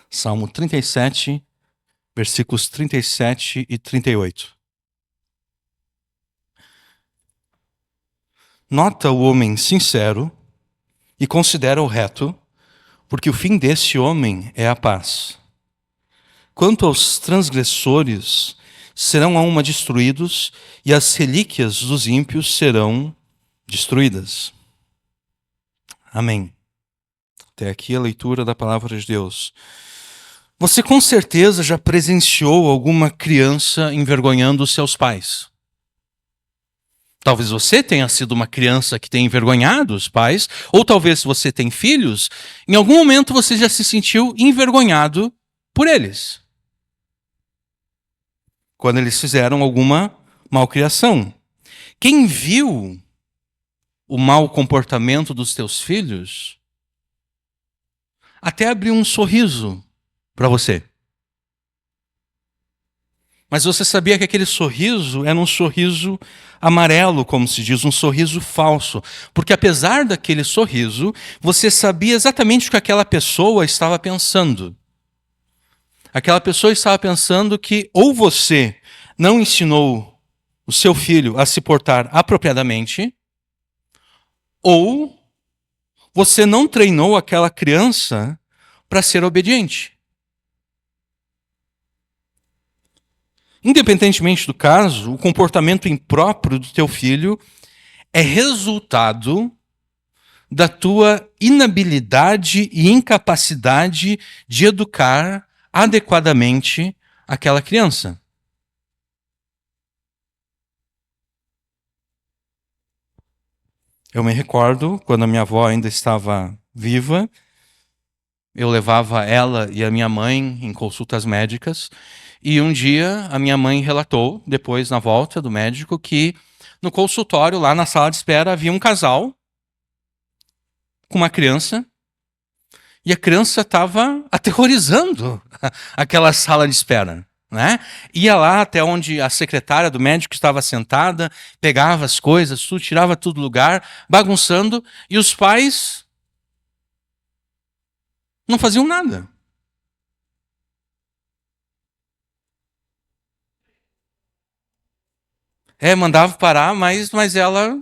Salmo 37, versículos 37 e 38. Nota o homem sincero e considera o reto, porque o fim desse homem é a paz. Quanto aos transgressores, serão a uma destruídos, e as relíquias dos ímpios serão destruídas. Amém. Até aqui a leitura da palavra de Deus. Você com certeza já presenciou alguma criança envergonhando os seus pais. Talvez você tenha sido uma criança que tenha envergonhado os pais, ou talvez se você tem filhos, em algum momento você já se sentiu envergonhado por eles. Quando eles fizeram alguma malcriação. Quem viu o mau comportamento dos teus filhos, até abriu um sorriso para você. Mas você sabia que aquele sorriso era um sorriso amarelo, como se diz, um sorriso falso. Porque apesar daquele sorriso, você sabia exatamente o que aquela pessoa estava pensando. Aquela pessoa estava pensando que ou você não ensinou o seu filho a se portar apropriadamente, ou você não treinou aquela criança para ser obediente. Independentemente do caso, o comportamento impróprio do teu filho é resultado da tua inabilidade e incapacidade de educar adequadamente aquela criança. Eu me recordo, quando a minha avó ainda estava viva, eu levava ela e a minha mãe em consultas médicas, e um dia a minha mãe relatou, depois na volta do médico, que no consultório, lá na sala de espera, havia um casal com uma criança, e a criança estava aterrorizando aquela sala de espera. Né? Ia lá até onde a secretária do médico estava sentada, pegava as coisas, tudo, tirava tudo do lugar, bagunçando, e os pais não faziam nada. Mandava parar, mas ela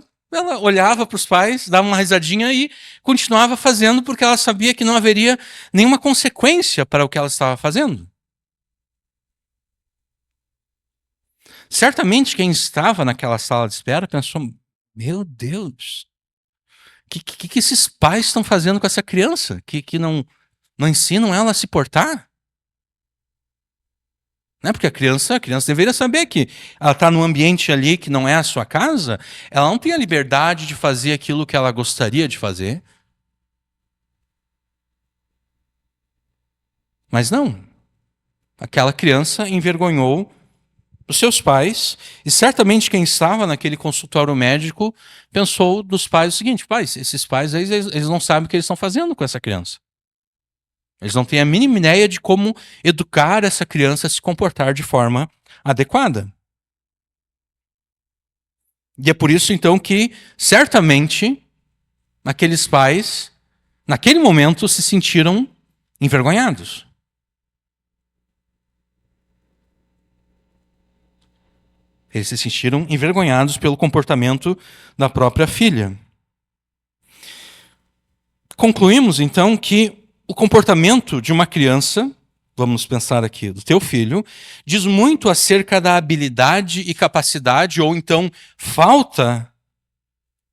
olhava para os pais, dava uma risadinha e continuava fazendo, porque ela sabia que não haveria nenhuma consequência para o que ela estava fazendo. Certamente quem estava naquela sala de espera pensou: meu Deus, o que esses pais estão fazendo com essa criança? Que não ensinam ela a se portar? Né? Porque a criança deveria saber que ela está num ambiente ali que não é a sua casa, ela não tem a liberdade de fazer aquilo que ela gostaria de fazer. Mas não. Aquela criança envergonhou os seus pais, e certamente quem estava naquele consultório médico pensou dos pais o seguinte: pais, esses pais eles não sabem o que eles estão fazendo com essa criança. Eles não têm a mínima ideia de como educar essa criança a se comportar de forma adequada. E é por isso, então, que certamente aqueles pais, naquele momento, se sentiram envergonhados. Eles se sentiram envergonhados pelo comportamento da própria filha. Concluímos, então, que o comportamento de uma criança, vamos pensar aqui do teu filho, diz muito acerca da habilidade e capacidade, ou então falta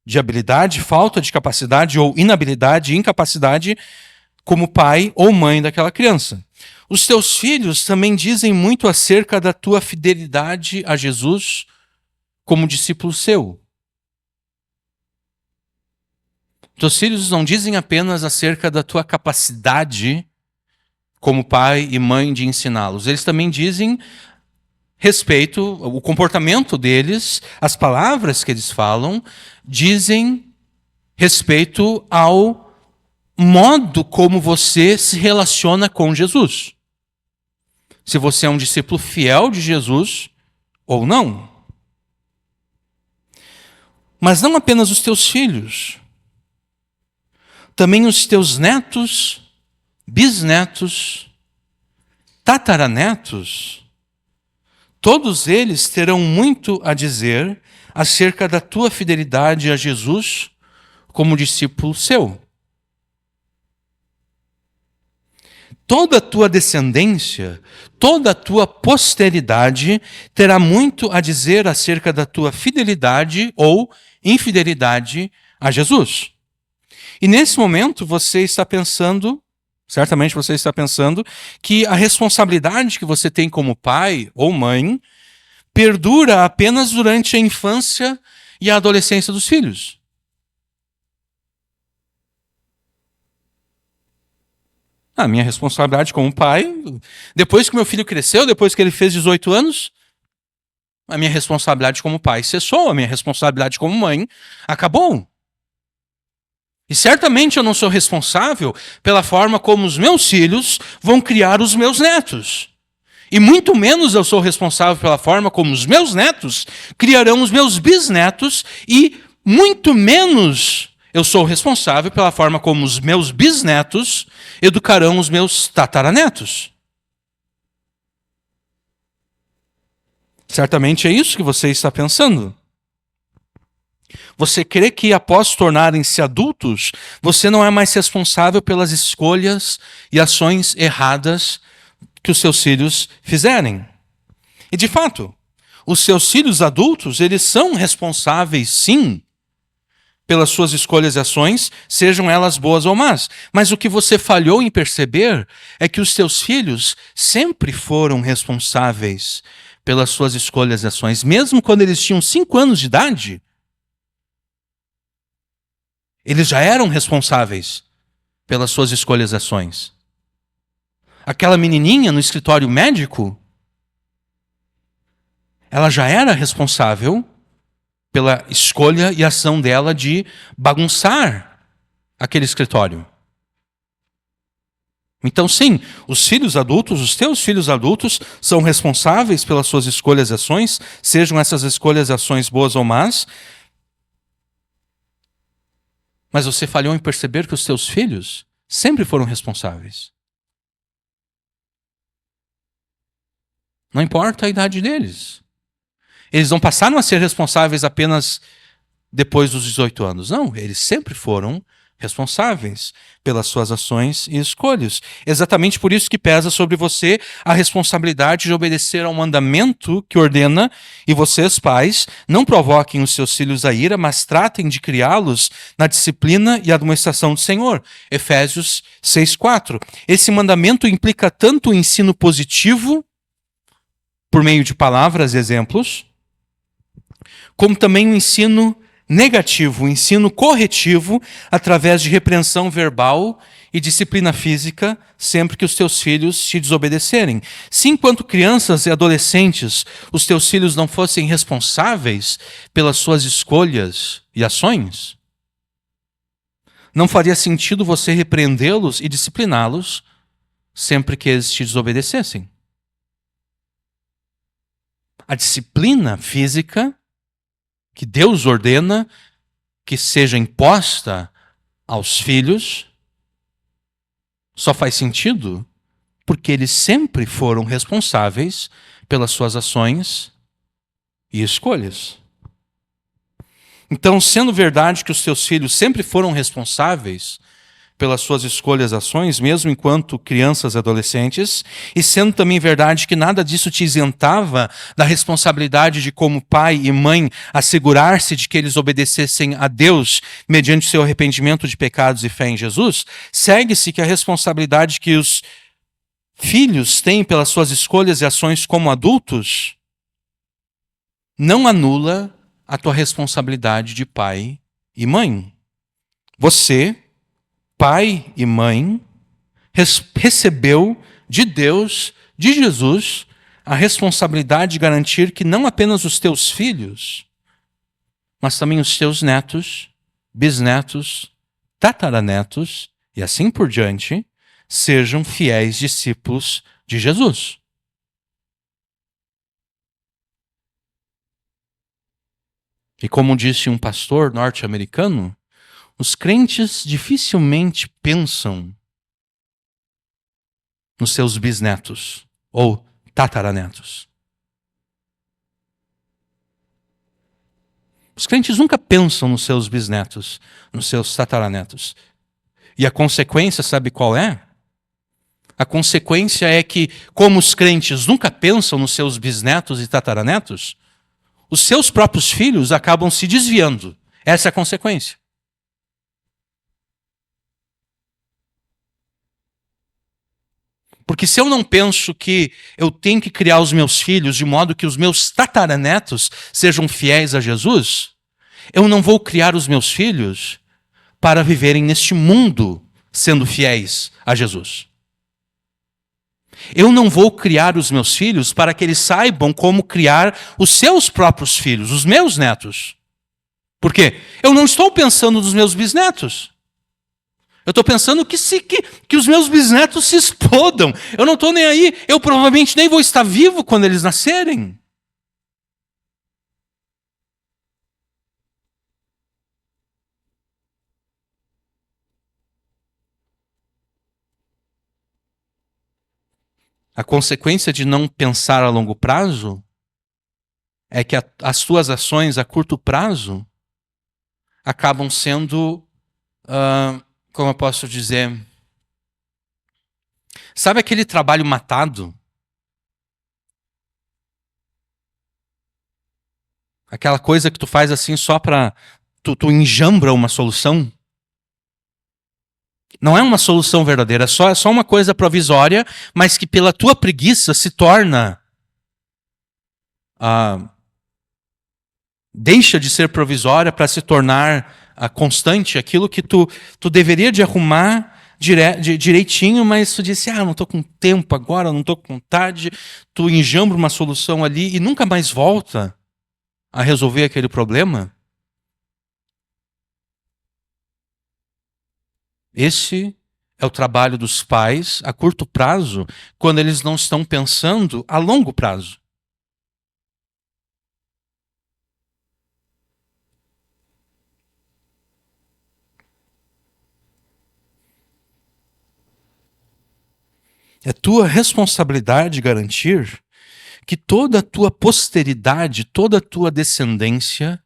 de habilidade, falta de capacidade, ou inabilidade e incapacidade como pai ou mãe daquela criança. Os teus filhos também dizem muito acerca da tua fidelidade a Jesus como discípulo seu. Teus filhos não dizem apenas acerca da tua capacidade como pai e mãe de ensiná-los. Eles também dizem respeito, o comportamento deles, as palavras que eles falam, dizem respeito ao modo como você se relaciona com Jesus. Se você é um discípulo fiel de Jesus ou não. Mas não apenas os teus filhos, também os teus netos, bisnetos tataranetos, todos eles terão muito a dizer acerca da tua fidelidade a Jesus como discípulo seu. Toda a tua descendência, toda a tua posteridade terá muito a dizer acerca da tua fidelidade ou infidelidade a Jesus. E nesse momento você está pensando, certamente você está pensando, que a responsabilidade que você tem como pai ou mãe perdura apenas durante a infância e a adolescência dos filhos. A minha responsabilidade como pai, depois que meu filho cresceu, depois que ele fez 18 anos, a minha responsabilidade como pai cessou, a minha responsabilidade como mãe acabou. E certamente eu não sou responsável pela forma como os meus filhos vão criar os meus netos. E muito menos eu sou responsável pela forma como os meus netos criarão os meus bisnetos, e muito menos eu sou responsável pela forma como os meus bisnetos educarão os meus tataranetos. Certamente é isso que você está pensando. Você crê que após tornarem-se adultos, você não é mais responsável pelas escolhas e ações erradas que os seus filhos fizerem. E de fato, os seus filhos adultos, eles são responsáveis sim pelas suas escolhas e ações, sejam elas boas ou más. Mas o que você falhou em perceber é que os seus filhos sempre foram responsáveis pelas suas escolhas e ações, mesmo quando eles tinham 5 anos de idade. Eles já eram responsáveis pelas suas escolhas e ações. Aquela menininha no escritório médico, ela já era responsável pela escolha e ação dela de bagunçar aquele escritório. Então, sim, os filhos adultos, os teus filhos adultos, são responsáveis pelas suas escolhas e ações, sejam essas escolhas e ações boas ou más. Mas você falhou em perceber que os seus filhos sempre foram responsáveis. Não importa a idade deles. Eles não passaram a ser responsáveis apenas depois dos 18 anos. Não, eles sempre foram responsáveis pelas suas ações e escolhas. Exatamente por isso que pesa sobre você a responsabilidade de obedecer ao mandamento que ordena: e vocês, pais, não provoquem os seus filhos à ira, mas tratem de criá-los na disciplina e admoestação do Senhor. Efésios 6:4. Esse mandamento implica tanto o ensino positivo, por meio de palavras e exemplos, como também o ensino negativo, o ensino corretivo, através de repreensão verbal e disciplina física, sempre que os teus filhos te desobedecerem. Se enquanto crianças e adolescentes os teus filhos não fossem responsáveis pelas suas escolhas e ações, não faria sentido você repreendê-los e discipliná-los sempre que eles te desobedecessem. A disciplina física que Deus ordena que seja imposta aos filhos só faz sentido porque eles sempre foram responsáveis pelas suas ações e escolhas. Então, sendo verdade que os teus filhos sempre foram responsáveis pelas suas escolhas e ações, mesmo enquanto crianças e adolescentes, e sendo também verdade que nada disso te isentava da responsabilidade de, como pai e mãe, assegurar-se de que eles obedecessem a Deus mediante seu arrependimento de pecados e fé em Jesus, segue-se que a responsabilidade que os filhos têm pelas suas escolhas e ações como adultos não anula a tua responsabilidade de pai e mãe. Você, pai e mãe, recebeu de Deus, de Jesus, a responsabilidade de garantir que não apenas os teus filhos, mas também os teus netos, bisnetos, tataranetos e assim por diante, sejam fiéis discípulos de Jesus. E como disse um pastor norte-americano, os crentes dificilmente pensam nos seus bisnetos. ou tataranetos. Os crentes nunca pensam nos seus bisnetos, nos seus tataranetos. E a consequência, sabe qual é? A consequência é que, como os crentes nunca pensam nos seus bisnetos e tataranetos, os seus próprios filhos acabam se desviando. Essa é a consequência. Porque se eu não penso que eu tenho que criar os meus filhos de modo que os meus tataranetos sejam fiéis a Jesus, eu não vou criar os meus filhos para viverem neste mundo sendo fiéis a Jesus. Eu não vou criar os meus filhos para que eles saibam como criar os seus próprios filhos, os meus netos. Por quê? Eu não estou pensando nos meus bisnetos. Eu estou pensando que os meus bisnetos se explodam. Eu não estou nem aí. Eu provavelmente nem vou estar vivo quando eles nascerem. A consequência de não pensar a longo prazo é que as suas ações a curto prazo acabam sendo, como eu posso dizer, sabe aquele trabalho matado? Aquela coisa que tu faz assim só para tu enjambra uma solução? Não é uma solução verdadeira, é só uma coisa provisória, mas que pela tua preguiça se torna deixa de ser provisória para se tornar constante, aquilo que tu deveria de arrumar direitinho, mas tu disse, não estou com tempo agora, não estou com vontade, tu enjambra uma solução ali e nunca mais volta a resolver aquele problema. Esse é o trabalho dos pais a curto prazo, quando eles não estão pensando a longo prazo. É tua responsabilidade garantir que toda a tua posteridade, toda a tua descendência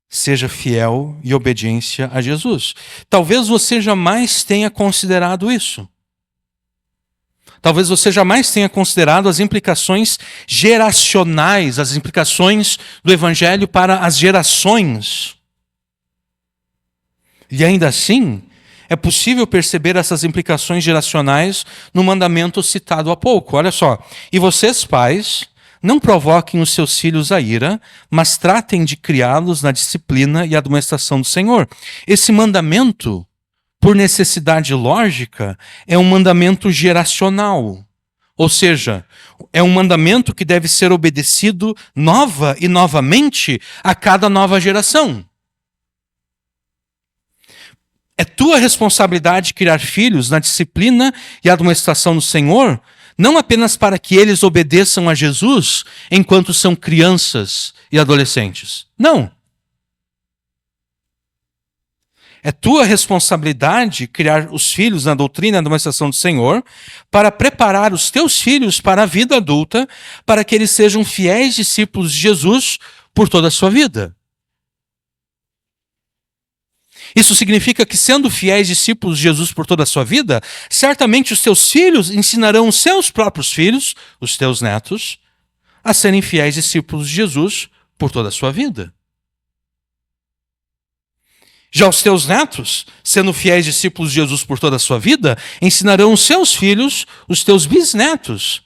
seja fiel e obediência a Jesus. Talvez você jamais tenha considerado isso. Talvez você jamais tenha considerado as implicações geracionais, as implicações do Evangelho para as gerações. E ainda assim, é possível perceber essas implicações geracionais no mandamento citado há pouco. Olha só. E vocês, pais, não provoquem os seus filhos à ira, mas tratem de criá-los na disciplina e admoestação do Senhor. Esse mandamento, por necessidade lógica, é um mandamento geracional. Ou seja, é um mandamento que deve ser obedecido nova e novamente a cada nova geração. É tua responsabilidade criar filhos na disciplina e admoestação do Senhor, não apenas para que eles obedeçam a Jesus enquanto são crianças e adolescentes. Não. É tua responsabilidade criar os filhos na doutrina e admoestação do Senhor para preparar os teus filhos para a vida adulta, para que eles sejam fiéis discípulos de Jesus por toda a sua vida. Isso significa que, sendo fiéis discípulos de Jesus por toda a sua vida, certamente os teus filhos ensinarão os seus próprios filhos, os teus netos, a serem fiéis discípulos de Jesus por toda a sua vida. Já os teus netos, sendo fiéis discípulos de Jesus por toda a sua vida, ensinarão os seus filhos, os teus bisnetos,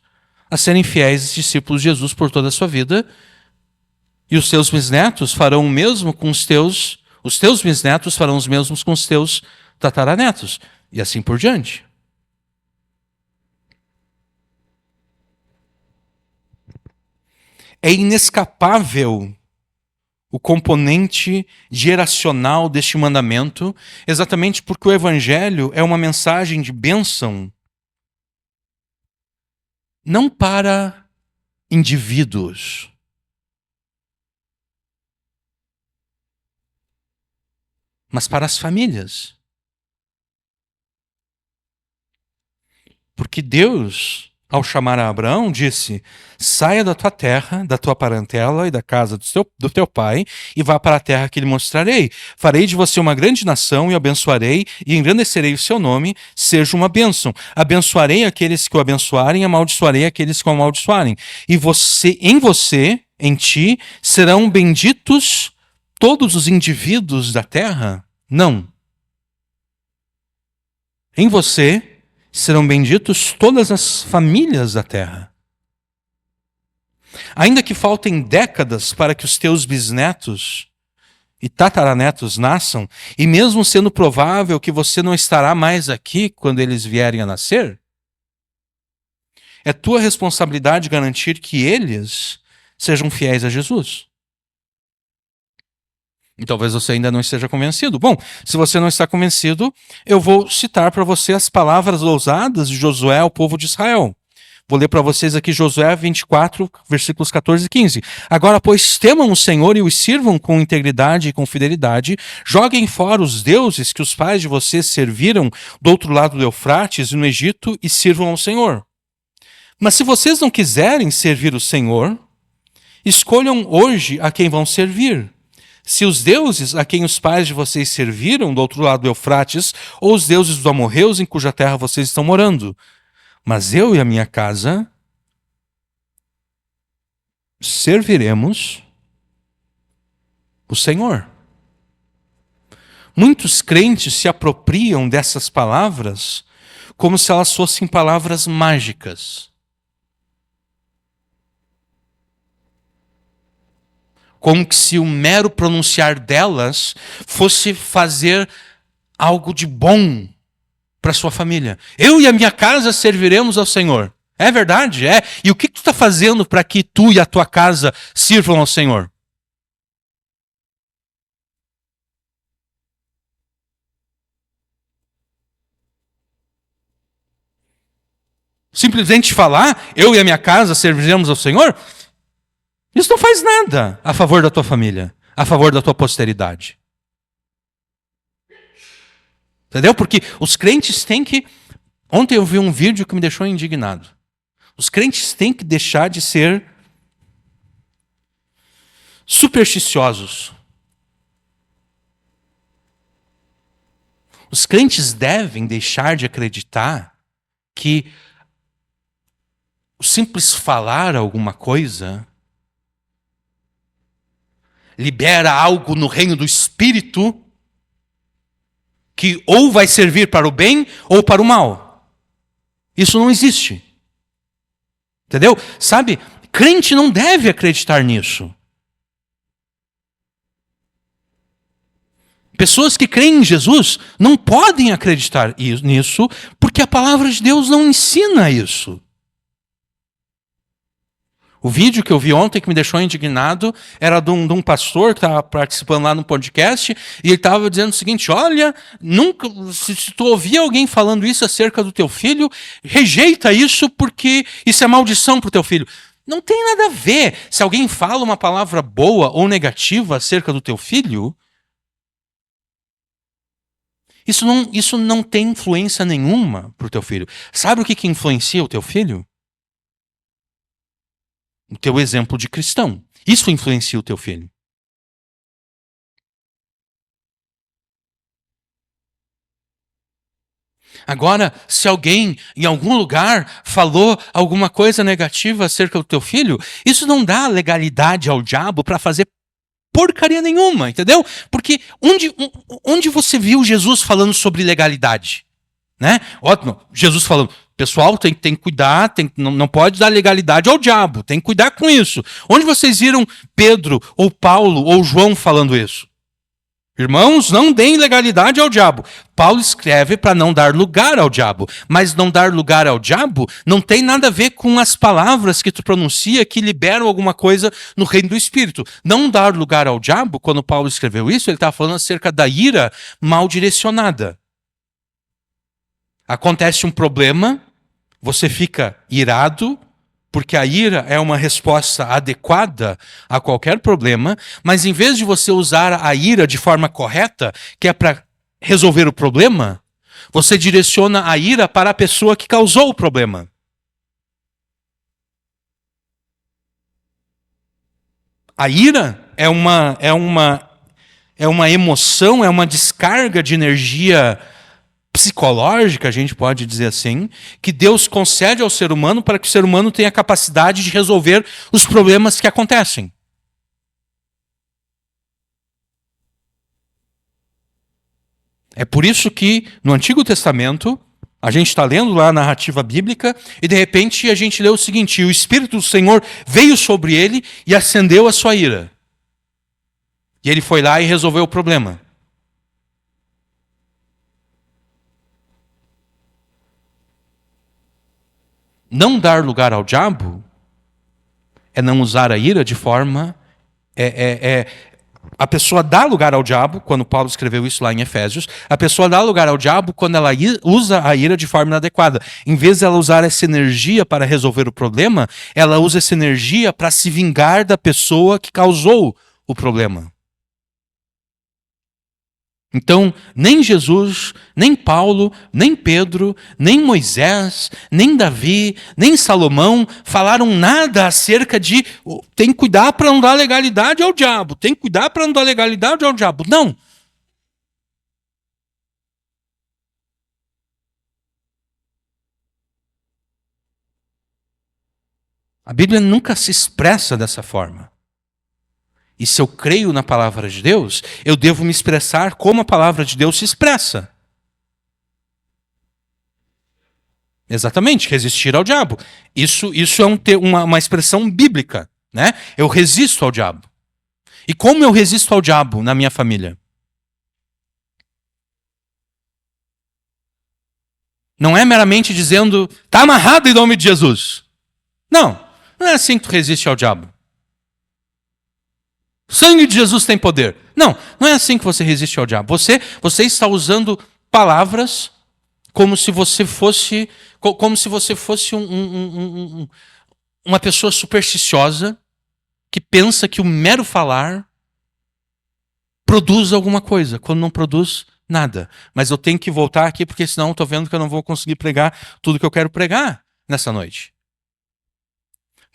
a serem fiéis discípulos de Jesus por toda a sua vida. E os teus bisnetos farão o mesmo com os teus bisnetos farão os mesmos com os teus tataranetos. E assim por diante. É inescapável o componente geracional deste mandamento, exatamente porque o Evangelho é uma mensagem de bênção não para indivíduos, mas para as famílias. Porque Deus ao chamar a Abraão, disse: saia da tua terra, da tua parentela e da casa do teu pai, e vá para a terra que lhe mostrarei. Farei de você uma grande nação, e abençoarei, e engrandecerei o seu nome, seja uma bênção. Abençoarei aqueles que o abençoarem, amaldiçoarei aqueles que o amaldiçoarem. E em ti, serão benditos todos os indivíduos da terra? Não. Em você serão benditos todas as famílias da terra. Ainda que faltem décadas para que os teus bisnetos e tataranetos nasçam, e mesmo sendo provável que você não estará mais aqui quando eles vierem a nascer, é tua responsabilidade garantir que eles sejam fiéis a Jesus. E talvez você ainda não esteja convencido. Bom, se você não está convencido, eu vou citar para você as palavras ousadas de Josué ao povo de Israel. Vou ler para vocês aqui Josué 24, versículos 14 e 15. Agora, pois, temam o Senhor e os sirvam com integridade e com fidelidade. Joguem fora os deuses que os pais de vocês serviram do outro lado do Eufrates e no Egito e sirvam ao Senhor. Mas se vocês não quiserem servir o Senhor, escolham hoje a quem vão servir. Se os deuses a quem os pais de vocês serviram do outro lado do Eufrates, ou os deuses dos amorreus em cuja terra vocês estão morando. Mas eu e a minha casa serviremos o Senhor. Muitos crentes se apropriam dessas palavras como se elas fossem palavras mágicas. Como que se o mero pronunciar delas fosse fazer algo de bom para sua família. Eu e a minha casa serviremos ao Senhor. É verdade? É. E o que tu está fazendo para que tu e a tua casa sirvam ao Senhor? Simplesmente falar, eu e a minha casa serviremos ao Senhor? Isso não faz nada a favor da tua família, a favor da tua posteridade. Entendeu? Porque os crentes têm que... Ontem eu vi um vídeo que me deixou indignado. Os crentes têm que deixar de ser supersticiosos. Os crentes devem deixar de acreditar que o simples falar alguma coisa libera algo no reino do Espírito que ou vai servir para o bem ou para o mal. Isso não existe. Entendeu? Sabe, crente não deve acreditar nisso. Pessoas que creem em Jesus não podem acreditar nisso porque a palavra de Deus não ensina isso. O vídeo que eu vi ontem que me deixou indignado era de um pastor que estava participando lá no podcast e ele estava dizendo o seguinte: olha, nunca, se tu ouvir alguém falando isso acerca do teu filho, rejeita isso porque isso é maldição para o teu filho. Não tem nada a ver. Se alguém fala uma palavra boa ou negativa acerca do teu filho, isso não tem influência nenhuma para o teu filho. Sabe o que influencia o teu filho? O teu exemplo de cristão. Isso influencia o teu filho. Agora, se alguém em algum lugar falou alguma coisa negativa acerca do teu filho, isso não dá legalidade ao diabo para fazer porcaria nenhuma, entendeu? Porque onde você viu Jesus falando sobre legalidade? Né? Ótimo, Jesus falando, pessoal, tem que cuidar, não pode dar legalidade ao diabo, tem que cuidar com isso. Onde vocês viram Pedro, ou Paulo, ou João falando isso? Irmãos, não deem legalidade ao diabo. Paulo escreve para não dar lugar ao diabo, mas não dar lugar ao diabo não tem nada a ver com as palavras que tu pronuncia que liberam alguma coisa no reino do Espírito. Não dar lugar ao diabo, quando Paulo escreveu isso, ele estava falando acerca da ira mal direcionada. Acontece um problema, você fica irado, porque a ira é uma resposta adequada a qualquer problema, mas em vez de você usar a ira de forma correta, que é para resolver o problema, você direciona a ira para a pessoa que causou o problema. A ira é uma emoção, é uma descarga de energia psicológica, a gente pode dizer assim, que Deus concede ao ser humano para que o ser humano tenha a capacidade de resolver os problemas que acontecem. É por isso que no Antigo Testamento, a gente está lendo lá a narrativa bíblica e de repente a gente lê o seguinte: o Espírito do Senhor veio sobre ele e acendeu a sua ira. E ele foi lá e resolveu o problema. Não dar lugar ao diabo é não usar a ira de forma... A pessoa dá lugar ao diabo, quando Paulo escreveu isso lá em Efésios, a pessoa dá lugar ao diabo quando ela usa a ira de forma inadequada. Em vez de ela usar essa energia para resolver o problema, ela usa essa energia para se vingar da pessoa que causou o problema. Então, nem Jesus, nem Paulo, nem Pedro, nem Moisés, nem Davi, nem Salomão falaram nada acerca de tem que cuidar para não dar legalidade ao diabo, tem que cuidar para não dar legalidade ao diabo. Não. A Bíblia nunca se expressa dessa forma. E se eu creio na palavra de Deus, eu devo me expressar como a palavra de Deus se expressa. Exatamente, resistir ao diabo. Isso é uma expressão bíblica, né? Eu resisto ao diabo. E como eu resisto ao diabo na minha família? Não é meramente dizendo, está amarrado em nome de Jesus. Não é assim que tu resiste ao diabo. O sangue de Jesus tem poder. Não é assim que você resiste ao diabo. Você está usando palavras como se você fosse uma pessoa supersticiosa que pensa que o mero falar produz alguma coisa, quando não produz nada. Mas eu tenho que voltar aqui porque senão eu estou vendo que eu não vou conseguir pregar tudo que eu quero pregar nessa noite.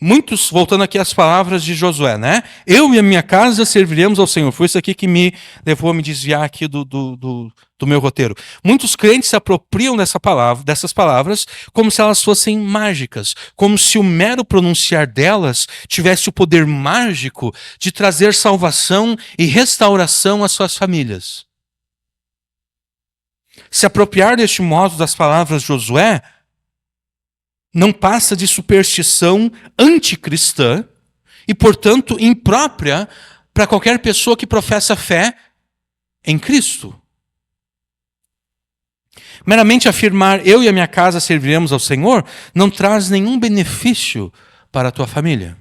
Muitos, voltando aqui às palavras de Josué, né? Eu e a minha casa serviremos ao Senhor. Foi isso aqui que me levou a me desviar aqui do meu roteiro. Muitos crentes se apropriam dessas palavras como se elas fossem mágicas, como se o mero pronunciar delas tivesse o poder mágico de trazer salvação e restauração às suas famílias. Se apropriar deste modo das palavras de Josué não passa de superstição anticristã e, portanto, imprópria para qualquer pessoa que professa fé em Cristo. Meramente afirmar, eu e a minha casa serviremos ao Senhor, não traz nenhum benefício para a tua família.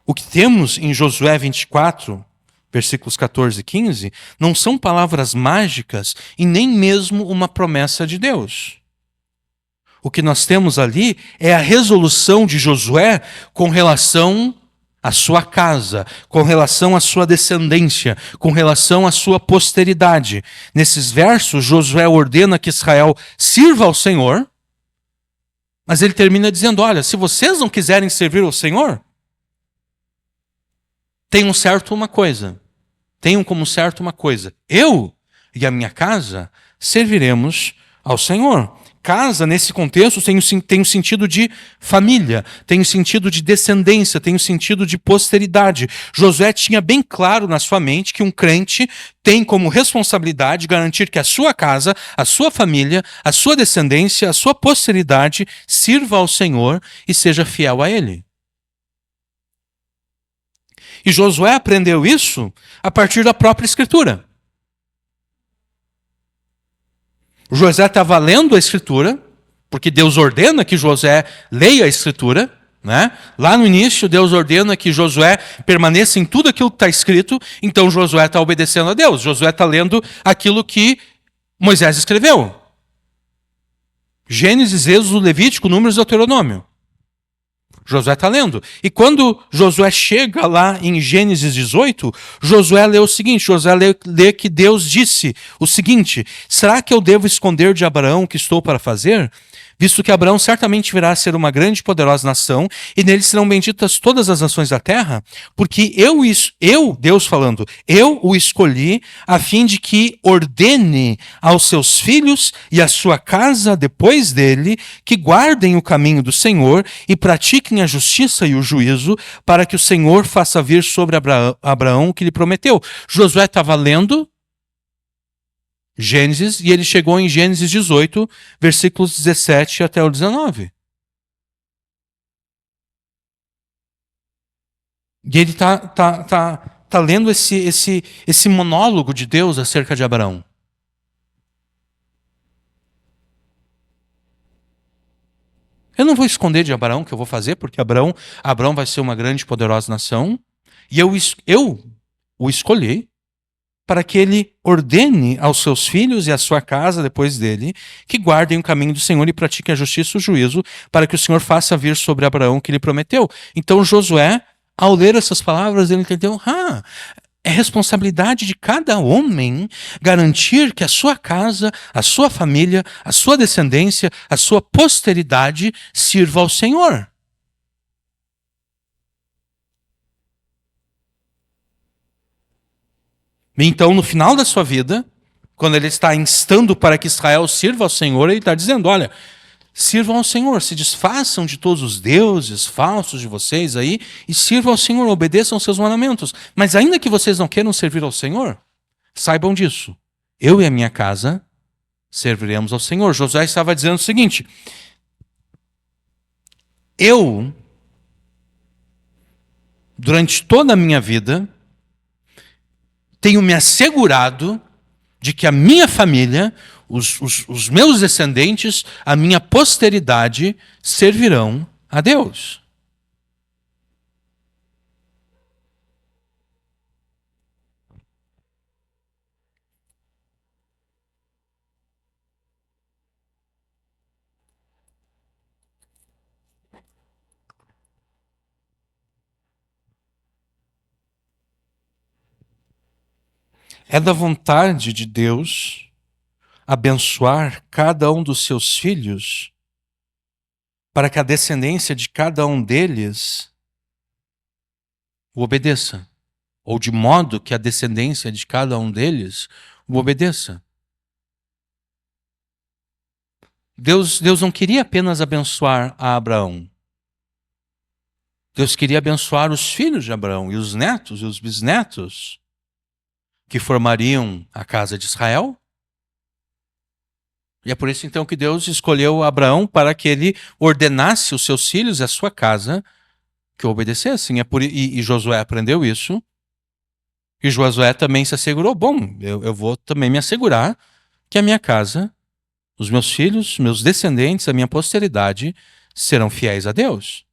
O que temos em Josué 24, versículos 14 e 15, não são palavras mágicas e nem mesmo uma promessa de Deus. O que nós temos ali é a resolução de Josué com relação à sua casa, com relação à sua descendência, com relação à sua posteridade. Nesses versos, Josué ordena que Israel sirva ao Senhor, mas ele termina dizendo, olha, se vocês não quiserem servir ao Senhor, tenham como certo uma coisa. Eu e a minha casa serviremos ao Senhor. Casa, nesse contexto, tem o sentido de família, tem o sentido de descendência, tem o sentido de posteridade. Josué tinha bem claro na sua mente que um crente tem como responsabilidade garantir que a sua casa, a sua família, a sua descendência, a sua posteridade sirva ao Senhor e seja fiel a Ele. E Josué aprendeu isso a partir da própria Escritura. Josué estava lendo a Escritura, porque Deus ordena que Josué leia a Escritura, né? Lá no início, Deus ordena que Josué permaneça em tudo aquilo que está escrito, então Josué está obedecendo a Deus. Josué está lendo aquilo que Moisés escreveu. Gênesis, Êxodo, Levítico, Números e Deuteronômio. Josué está lendo. E quando Josué chega lá em Gênesis 18, Josué lê o seguinte, Josué lê que Deus disse o seguinte, será que eu devo esconder de Abraão o que estou para fazer? visto que Abraão certamente virá a ser uma grande e poderosa nação, e nele serão benditas todas as nações da terra, porque Deus falando, eu o escolhi a fim de que ordene aos seus filhos e à sua casa depois dele, que guardem o caminho do Senhor e pratiquem a justiça e o juízo, para que o Senhor faça vir sobre Abraão o que lhe prometeu. Josué estava lendo Gênesis, e ele chegou em Gênesis 18, versículos 17 até o 19. E ele tá lendo esse monólogo de Deus acerca de Abraão. Eu não vou esconder de Abraão o que eu vou fazer, porque Abraão vai ser uma grande e poderosa nação, e eu o escolhi para que ele ordene aos seus filhos e à sua casa depois dele, que guardem o caminho do Senhor e pratiquem a justiça e o juízo, para que o Senhor faça vir sobre Abraão o que lhe prometeu. Então Josué, ao ler essas palavras, ele entendeu, é responsabilidade de cada homem garantir que a sua casa, a sua família, a sua descendência, a sua posteridade sirva ao Senhor. Então, no final da sua vida, quando ele está instando para que Israel sirva ao Senhor, ele está dizendo, olha, sirvam ao Senhor, se desfaçam de todos os deuses falsos de vocês aí e sirvam ao Senhor, obedeçam aos seus mandamentos. Mas ainda que vocês não queiram servir ao Senhor, saibam disso. Eu e a minha casa serviremos ao Senhor. Josué estava dizendo o seguinte, eu, durante toda a minha vida, tenho me assegurado de que a minha família, os meus descendentes, a minha posteridade servirão a Deus. É da vontade de Deus abençoar cada um dos seus filhos para que a descendência de cada um deles o obedeça, ou de modo que a descendência de cada um deles o obedeça. Deus não queria apenas abençoar a Abraão. Deus queria abençoar os filhos de Abraão e os netos e os bisnetos que formariam a casa de Israel. E é por isso então que Deus escolheu Abraão para que ele ordenasse os seus filhos e a sua casa que obedecessem. E Josué aprendeu isso. E Josué também se assegurou, bom, eu vou também me assegurar que a minha casa, os meus filhos, meus descendentes, a minha posteridade serão fiéis a Deus.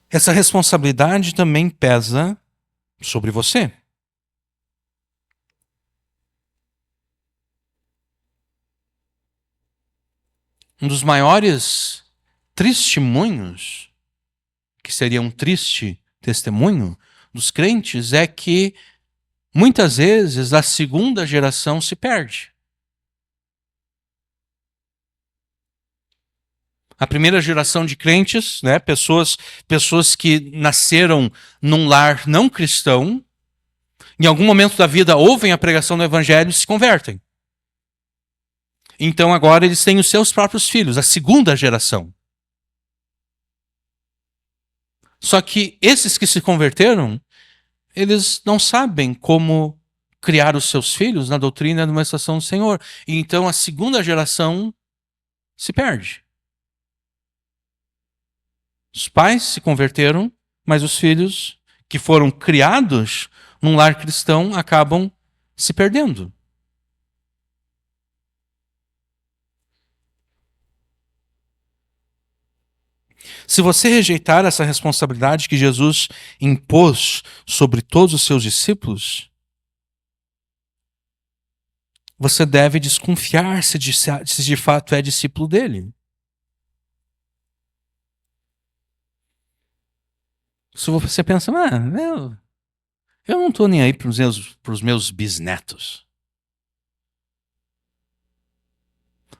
Essa responsabilidade também pesa sobre você. Um dos maiores testemunhos, que seria um triste testemunho dos crentes, é que muitas vezes a segunda geração se perde. A primeira geração de crentes, né, pessoas que nasceram num lar não cristão, em algum momento da vida ouvem a pregação do evangelho e se convertem. Então agora eles têm os seus próprios filhos, a segunda geração. Só que esses que se converteram, eles não sabem como criar os seus filhos na doutrina e na administração do Senhor. E então a segunda geração se perde. Os pais se converteram, mas os filhos que foram criados num lar cristão acabam se perdendo. Se você rejeitar essa responsabilidade que Jesus impôs sobre todos os seus discípulos, você deve desconfiar se de fato é discípulo dele. Se você pensa, eu não estou nem aí para os meus bisnetos.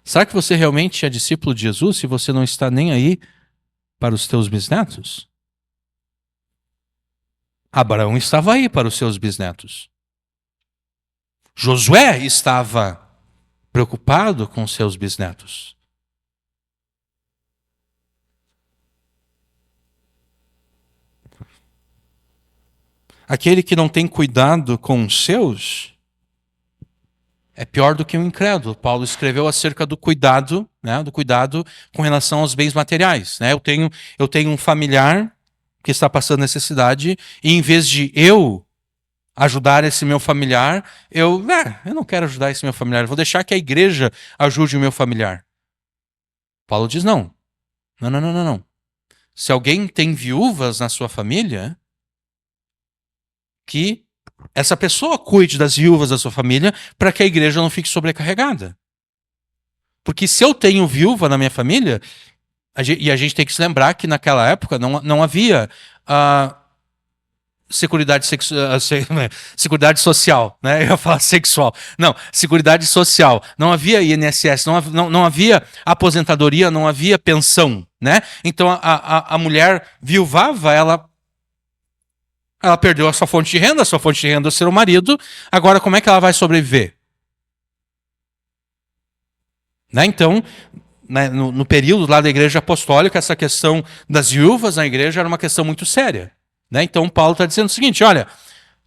Será que você realmente é discípulo de Jesus se você não está nem aí para os teus bisnetos? Abraão estava aí para os seus bisnetos. Josué estava preocupado com seus bisnetos. Aquele que não tem cuidado com os seus é pior do que um incrédulo. Paulo escreveu acerca do cuidado, né, do cuidado com relação aos bens materiais. Né? Eu tenho um familiar que está passando necessidade e em vez de eu ajudar esse meu familiar, eu não quero ajudar esse meu familiar, eu vou deixar que a igreja ajude o meu familiar. Paulo diz não. Não. Se alguém tem viúvas na sua família, que essa pessoa cuide das viúvas da sua família para que a igreja não fique sobrecarregada. Porque se eu tenho viúva na minha família, e a gente tem que se lembrar que naquela época não havia seguridade social, né? Eu ia falar sexual. Não, seguridade social. Não havia INSS, não havia aposentadoria, não havia pensão, né? Então a mulher viuvava, ela perdeu a sua fonte de renda é ser o marido. Agora, como é que ela vai sobreviver? Né? Então, né, no período lá da igreja apostólica, essa questão das viúvas na igreja era uma questão muito séria. Né? Então, Paulo está dizendo o seguinte, olha,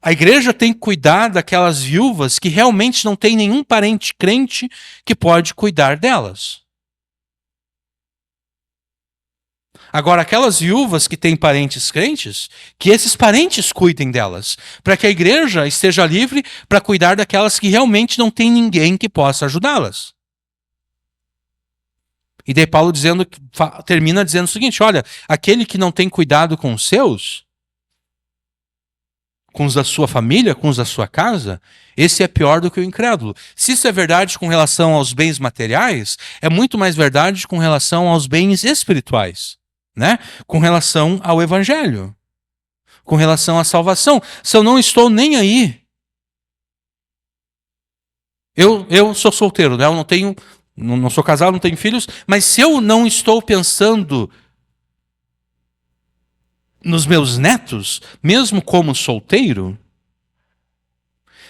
a igreja tem que cuidar daquelas viúvas que realmente não tem nenhum parente crente que pode cuidar delas. Agora, aquelas viúvas que têm parentes crentes, que esses parentes cuidem delas, para que a igreja esteja livre para cuidar daquelas que realmente não tem ninguém que possa ajudá-las. E daí Paulo termina dizendo o seguinte, olha, aquele que não tem cuidado com os seus, com os da sua família, com os da sua casa, esse é pior do que o incrédulo. Se isso é verdade com relação aos bens materiais, é muito mais verdade com relação aos bens espirituais. Né? Com relação ao evangelho, com relação à salvação. Se eu não estou nem aí, eu sou solteiro, né? Eu não sou casado, não tenho filhos, mas se eu não estou pensando nos meus netos, mesmo como solteiro,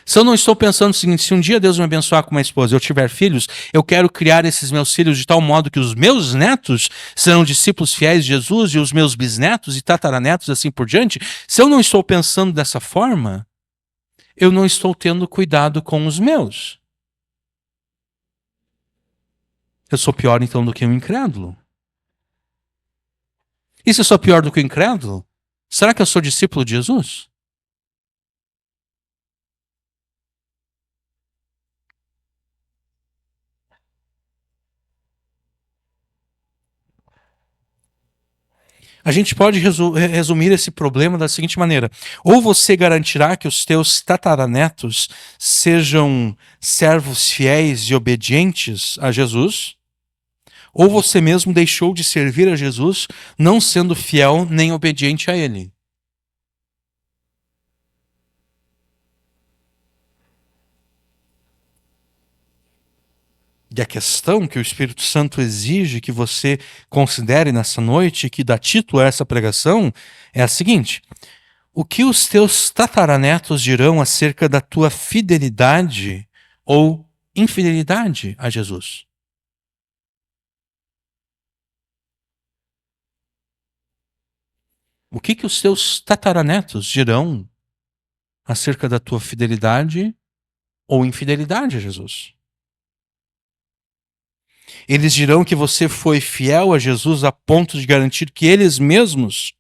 se eu não estou pensando o seguinte, se um dia Deus me abençoar com uma esposa e eu tiver filhos, eu quero criar esses meus filhos de tal modo que os meus netos serão discípulos fiéis de Jesus e os meus bisnetos e tataranetos e assim por diante. Se eu não estou pensando dessa forma, eu não estou tendo cuidado com os meus. Eu sou pior então do que um incrédulo. E se eu sou pior do que o incrédulo, será que eu sou discípulo de Jesus? A gente pode resumir esse problema da seguinte maneira: ou você garantirá que os teus tataranetos sejam servos fiéis e obedientes a Jesus, ou você mesmo deixou de servir a Jesus, não sendo fiel nem obediente a Ele. E a questão que o Espírito Santo exige que você considere nessa noite, que dá título a essa pregação, é a seguinte: o que os teus tataranetos dirão acerca da tua fidelidade ou infidelidade a Jesus? O que os teus tataranetos dirão acerca da tua fidelidade ou infidelidade a Jesus? Eles dirão que você foi fiel a Jesus a ponto de garantir que eles mesmos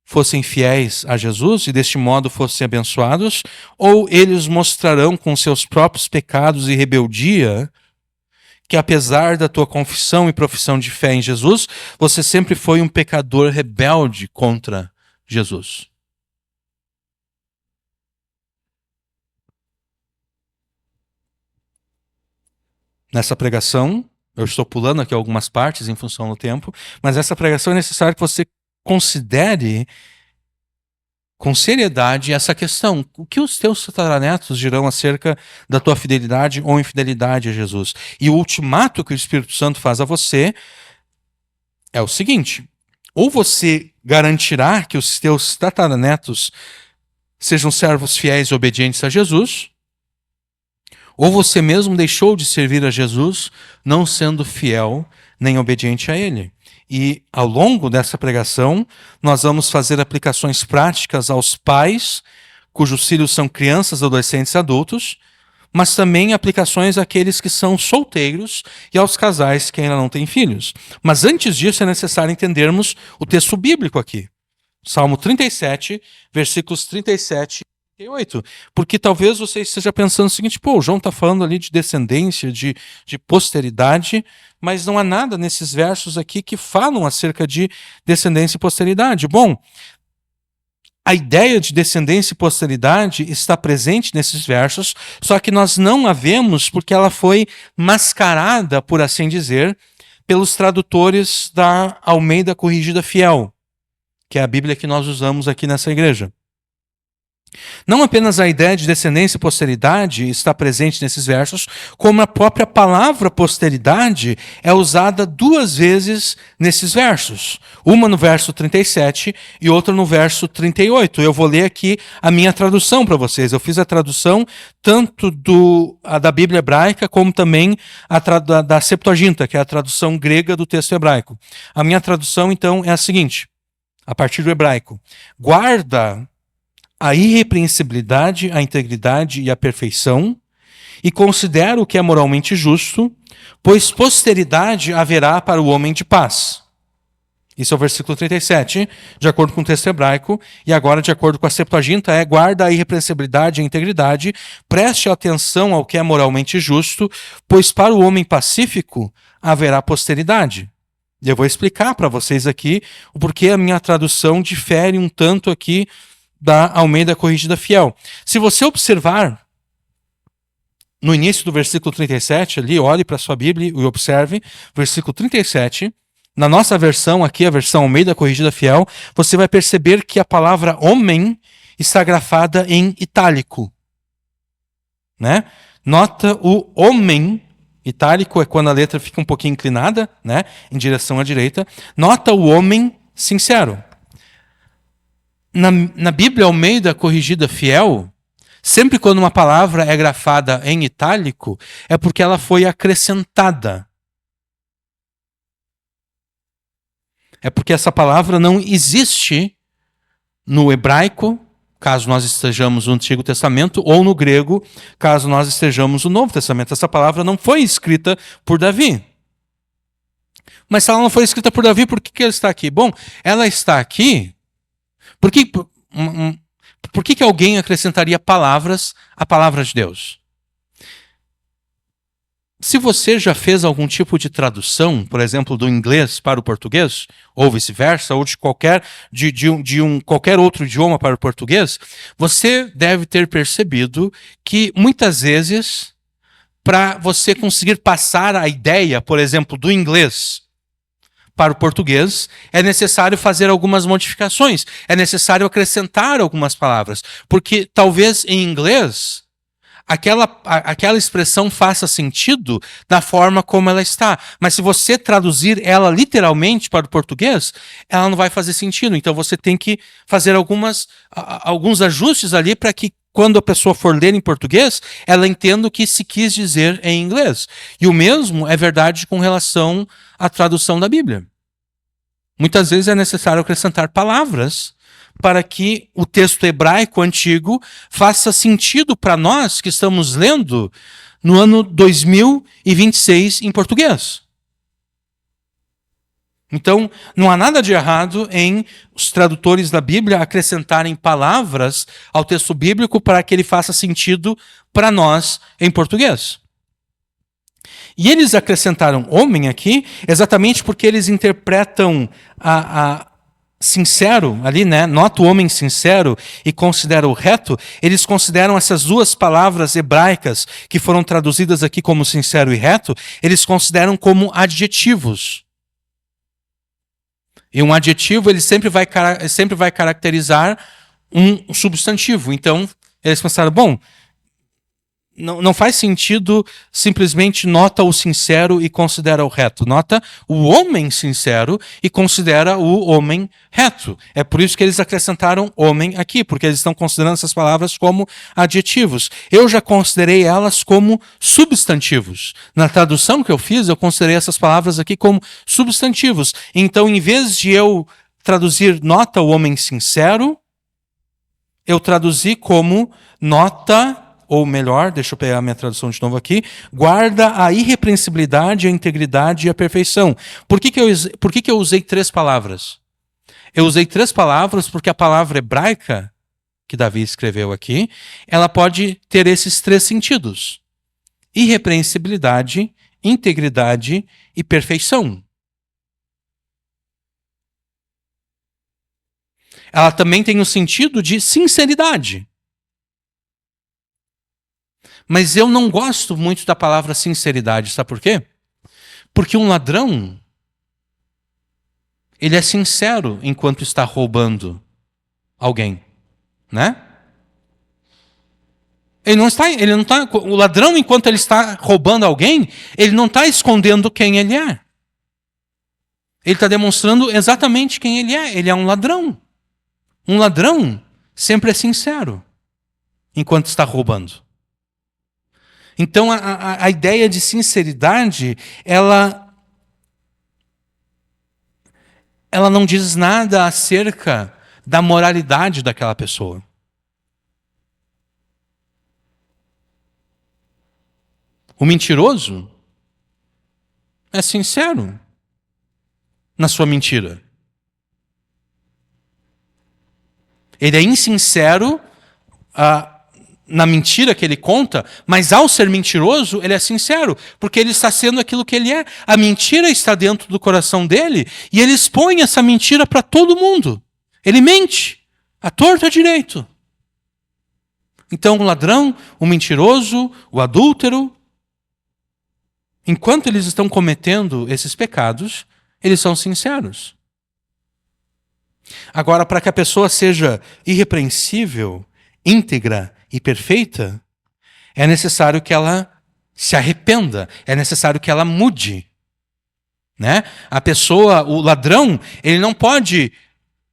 fossem fiéis a Jesus e deste modo fossem abençoados, ou eles mostrarão com seus próprios pecados e rebeldia que apesar da tua confissão e profissão de fé em Jesus, você sempre foi um pecador rebelde contra Jesus. Nessa pregação, eu estou pulando aqui algumas partes em função do tempo, mas essa pregação é necessário que você considere com seriedade essa questão. O que os teus tataranetos dirão acerca da tua fidelidade ou infidelidade a Jesus? E o ultimato que o Espírito Santo faz a você é o seguinte: ou você garantirá que os teus tataranetos sejam servos fiéis e obedientes a Jesus, ou você mesmo deixou de servir a Jesus, não sendo fiel nem obediente a Ele. E ao longo dessa pregação, nós vamos fazer aplicações práticas aos pais, cujos filhos são crianças, adolescentes e adultos, mas também aplicações àqueles que são solteiros e aos casais que ainda não têm filhos. Mas antes disso é necessário entendermos o texto bíblico aqui. Salmo 37, versículos 37 e 38. Porque talvez você esteja pensando o seguinte: pô, o João está falando ali de descendência, de posteridade, mas não há nada nesses versos aqui que falam acerca de descendência e posteridade. Bom, a ideia de descendência e posteridade está presente nesses versos, só que nós não a vemos porque ela foi mascarada, por assim dizer, pelos tradutores da Almeida Corrigida Fiel, que é a Bíblia que nós usamos aqui nessa igreja. Não apenas a ideia de descendência e posteridade está presente nesses versos, como a própria palavra posteridade é usada 2 vezes nesses versos. Uma no verso 37 e outra no verso 38. Eu vou ler aqui a minha tradução para vocês. Eu fiz a tradução tanto da Bíblia hebraica como também da Septuaginta, que é a tradução grega do texto hebraico. A minha tradução, então, é a seguinte, a partir do hebraico: guarda a irrepreensibilidade, a integridade e a perfeição, e considera o que é moralmente justo, pois posteridade haverá para o homem de paz. Isso é o versículo 37, de acordo com o texto hebraico, e agora, de acordo com a Septuaginta, é: guarda a irrepreensibilidade e a integridade, preste atenção ao que é moralmente justo, pois para o homem pacífico haverá posteridade. E eu vou explicar para vocês aqui o porquê a minha tradução difere um tanto aqui da Almeida Corrigida Fiel. Se você observar no início do versículo 37, ali, olhe para a sua Bíblia e observe, versículo 37, na nossa versão aqui, a versão Almeida Corrigida Fiel, você vai perceber que a palavra homem está grafada em itálico. Né? Nota o homem, itálico é quando a letra fica um pouquinho inclinada, né, em direção à direita. Nota o homem sincero. Na Bíblia Almeida Corrigida Fiel, sempre quando uma palavra é grafada em itálico, é porque ela foi acrescentada. É porque essa palavra não existe no hebraico, caso nós estejamos no Antigo Testamento, ou no grego, caso nós estejamos no Novo Testamento. Essa palavra não foi escrita por Davi. Mas se ela não foi escrita por Davi, por que ela está aqui? Bom, ela está aqui. Por que alguém acrescentaria palavras à palavra de Deus? Se você já fez algum tipo de tradução, por exemplo, do inglês para o português, ou vice-versa, ou de qualquer outro idioma para o português, você deve ter percebido que muitas vezes, para você conseguir passar a ideia, por exemplo, do inglês para o português, é necessário fazer algumas modificações, é necessário acrescentar algumas palavras, porque talvez em inglês aquela expressão faça sentido da forma como ela está, mas se você traduzir ela literalmente para o português, ela não vai fazer sentido. Então você tem que fazer alguns ajustes ali para que quando a pessoa for ler em português, ela entenda o que se quis dizer em inglês. E o mesmo é verdade com relação à tradução da Bíblia. Muitas vezes é necessário acrescentar palavras para que o texto hebraico antigo faça sentido para nós que estamos lendo no ano 2026 em português. Então, não há nada de errado em os tradutores da Bíblia acrescentarem palavras ao texto bíblico para que ele faça sentido para nós em português. E eles acrescentaram homem aqui exatamente porque eles interpretam sincero ali, né? Nota o homem sincero e considera o reto. Eles consideram essas duas palavras hebraicas que foram traduzidas aqui como sincero e reto, eles consideram como adjetivos. E um adjetivo ele sempre vai caracterizar um substantivo. Então, eles pensaram, bom, não faz sentido simplesmente nota o sincero e considera o reto. Nota o homem sincero e considera o homem reto. É por isso que eles acrescentaram homem aqui, porque eles estão considerando essas palavras como adjetivos. Eu já considerei elas como substantivos. Na tradução que eu fiz, eu considerei essas palavras aqui como substantivos. Então, em vez de eu traduzir nota o homem sincero, eu traduzi como nota, ou melhor, deixa eu pegar a minha tradução de novo aqui, guarda a irrepreensibilidade, a integridade e a perfeição. Por que eu usei 3 palavras? Eu usei 3 palavras porque a palavra hebraica, que Davi escreveu aqui, ela pode ter esses 3 sentidos: irrepreensibilidade, integridade e perfeição. Ela também tem o sentido de sinceridade. Mas eu não gosto muito da palavra sinceridade, sabe por quê? Porque um ladrão, ele é sincero enquanto está roubando alguém, né? O ladrão, enquanto ele está roubando alguém, ele não está escondendo quem ele é. Ele está demonstrando exatamente quem ele é. Ele é um ladrão. Um ladrão sempre é sincero enquanto está roubando. Então, a ideia de sinceridade, ela não diz nada acerca da moralidade daquela pessoa. O mentiroso é sincero na sua mentira. Ele é insincero na mentira que ele conta, mas ao ser mentiroso, ele é sincero, porque ele está sendo aquilo que ele é. A mentira está dentro do coração dele e ele expõe essa mentira para todo mundo. Ele mente, à torta à direito. Então, o ladrão, o mentiroso, o adúltero, enquanto eles estão cometendo esses pecados, eles são sinceros. Agora, para que a pessoa seja irrepreensível, íntegra e perfeita, é necessário que ela se arrependa, é necessário que ela mude. Né? A pessoa, o ladrão, ele não pode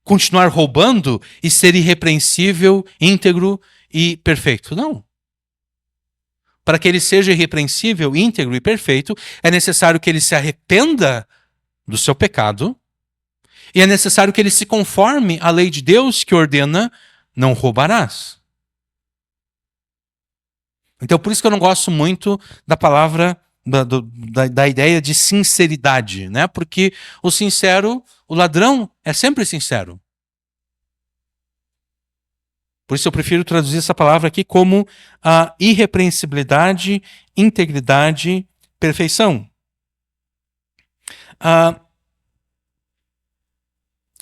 continuar roubando e ser irrepreensível, íntegro e perfeito. Não. Para que ele seja irrepreensível, íntegro e perfeito, é necessário que ele se arrependa do seu pecado e é necessário que ele se conforme à lei de Deus que ordena: não roubarás. Então, por isso que eu não gosto muito da palavra, da ideia de sinceridade, né? Porque o sincero, o ladrão, é sempre sincero. Por isso eu prefiro traduzir essa palavra aqui como a irrepreensibilidade, integridade, perfeição.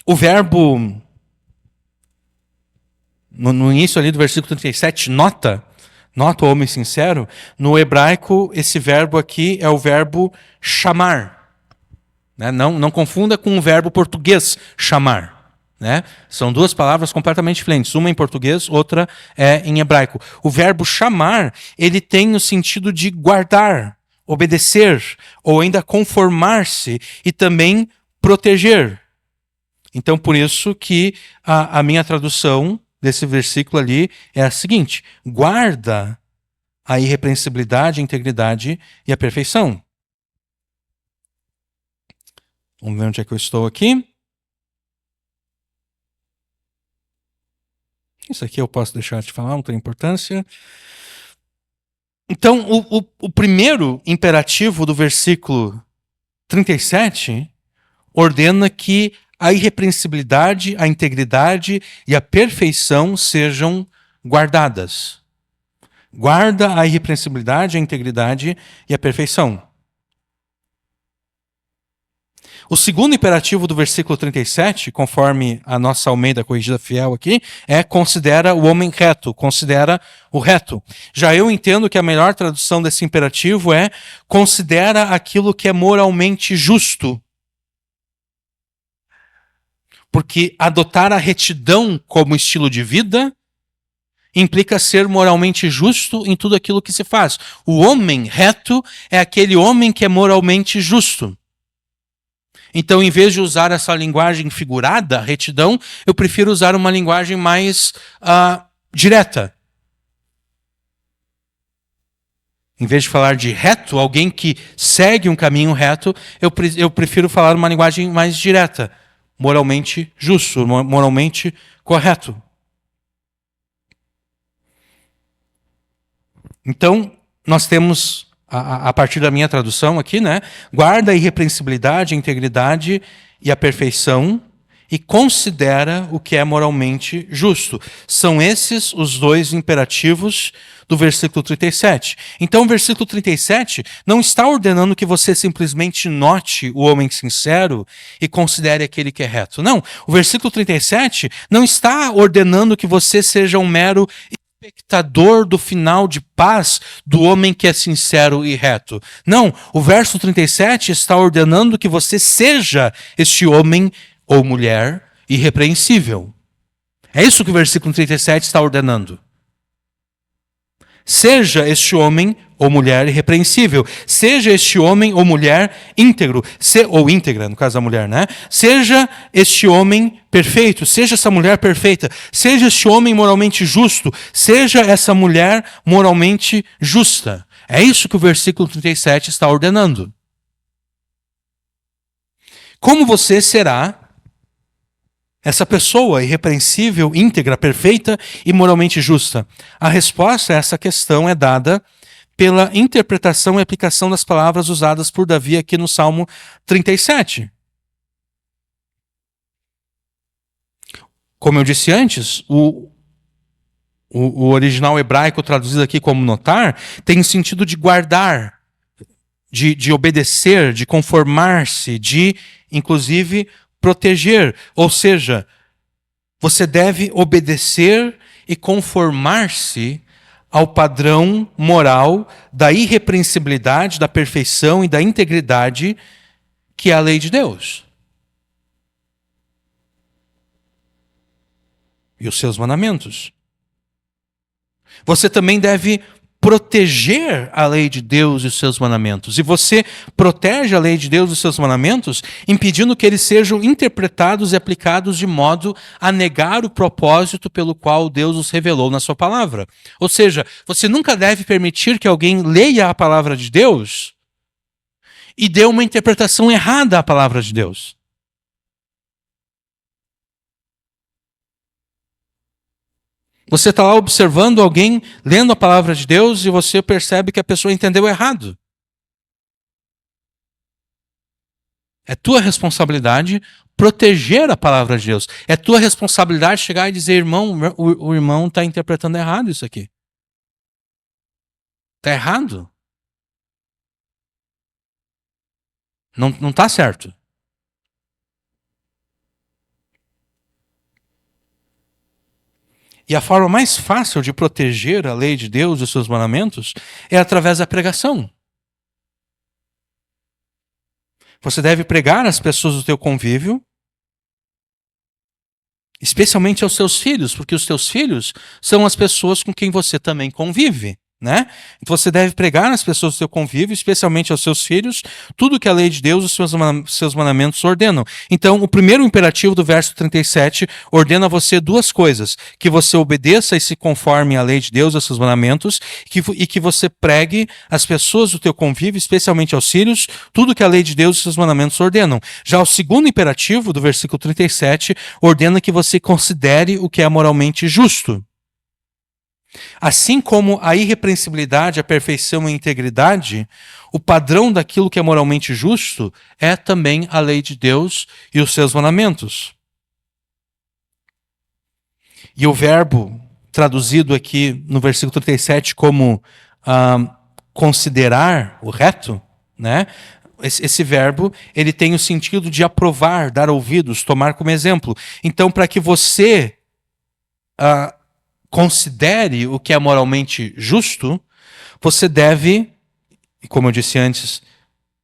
O verbo, no início ali do versículo 37, nota o homem sincero, no hebraico esse verbo aqui é o verbo chamar. Né? Não confunda com o verbo português, chamar. Né? São 2 palavras completamente diferentes, uma em português, outra é em hebraico. O verbo chamar, ele tem o sentido de guardar, obedecer, ou ainda conformar-se e também proteger. Então, por isso que a minha tradução desse versículo ali é a seguinte: guarda a irrepreensibilidade, a integridade e a perfeição. Vamos ver onde é que eu estou aqui. Isso aqui eu posso deixar de falar, não tem importância. Então, o primeiro imperativo do versículo 37 ordena que a irrepreensibilidade, a integridade e a perfeição sejam guardadas. Guarda a irrepreensibilidade, a integridade e a perfeição. O segundo imperativo do versículo 37, conforme a nossa Almeida Corrigida Fiel aqui, é considera o homem reto, considera o reto. Já eu entendo que a melhor tradução desse imperativo é considera aquilo que é moralmente justo. Porque adotar a retidão como estilo de vida implica ser moralmente justo em tudo aquilo que se faz. O homem reto é aquele homem que é moralmente justo. Então, em vez de usar essa linguagem figurada, retidão, eu prefiro usar uma linguagem mais direta. Em vez de falar de reto, alguém que segue um caminho reto, eu prefiro falar uma linguagem mais direta, moralmente justo, moralmente correto. Então, nós temos, a partir da minha tradução aqui, né? Guarda a irrepreensibilidade, a integridade e a perfeição e considera o que é moralmente justo. São esses os dois imperativos do versículo 37. Então, o versículo 37 não está ordenando que você simplesmente note o homem sincero e considere aquele que é reto. Não, o versículo 37 não está ordenando que você seja um mero espectador do final de paz do homem que é sincero e reto. Não, o verso 37 está ordenando que você seja este homem ou mulher irrepreensível. É isso que o versículo 37 está ordenando. Seja este homem ou mulher irrepreensível. Seja este homem ou mulher íntegro. Ou íntegra, no caso da mulher, né? Seja este homem perfeito. Seja essa mulher perfeita. Seja este homem moralmente justo. Seja essa mulher moralmente justa. É isso que o versículo 37 está ordenando. Como você será essa pessoa irrepreensível, íntegra, perfeita e moralmente justa? A resposta a essa questão é dada pela interpretação e aplicação das palavras usadas por Davi aqui no Salmo 37. Como eu disse antes, o original hebraico traduzido aqui como notar tem o sentido de guardar, de obedecer, de conformar-se, de, inclusive, proteger. Ou seja, você deve obedecer e conformar-se ao padrão moral da irrepreensibilidade, da perfeição e da integridade que é a lei de Deus. E os seus mandamentos. Você também deve proteger a lei de Deus e os seus mandamentos. E você protege a lei de Deus e os seus mandamentos, impedindo que eles sejam interpretados e aplicados de modo a negar o propósito pelo qual Deus os revelou na sua palavra. Ou seja, você nunca deve permitir que alguém leia a palavra de Deus e dê uma interpretação errada à palavra de Deus. Você está lá observando alguém lendo a palavra de Deus e você percebe que a pessoa entendeu errado. É tua responsabilidade proteger a palavra de Deus. É tua responsabilidade chegar e dizer, irmão, o irmão está interpretando errado isso aqui. Está errado. Não está certo. E a forma mais fácil de proteger a lei de Deus e os seus mandamentos é através da pregação. Você deve pregar às pessoas do teu convívio, especialmente aos seus filhos, porque os teus filhos são as pessoas com quem você também convive. Né? Você deve pregar às pessoas do seu convívio, especialmente aos seus filhos, tudo que a lei de Deus e os seus mandamentos ordenam. Então, o primeiro imperativo do verso 37 ordena a você duas coisas: que você obedeça e se conforme à lei de Deus e aos seus mandamentos, e que você pregue às pessoas do teu convívio, especialmente aos filhos, tudo que a lei de Deus e os seus mandamentos ordenam. Já o segundo imperativo do versículo 37 ordena que você considere o que é moralmente justo. Assim como a irrepreensibilidade, a perfeição e a integridade, o padrão daquilo que é moralmente justo é também a lei de Deus e os seus mandamentos. E o verbo traduzido aqui no versículo 37 como considerar o reto, né? Esse verbo, ele tem o sentido de aprovar, dar ouvidos, tomar como exemplo. Então, para que você considere o que é moralmente justo, você deve, como eu disse antes,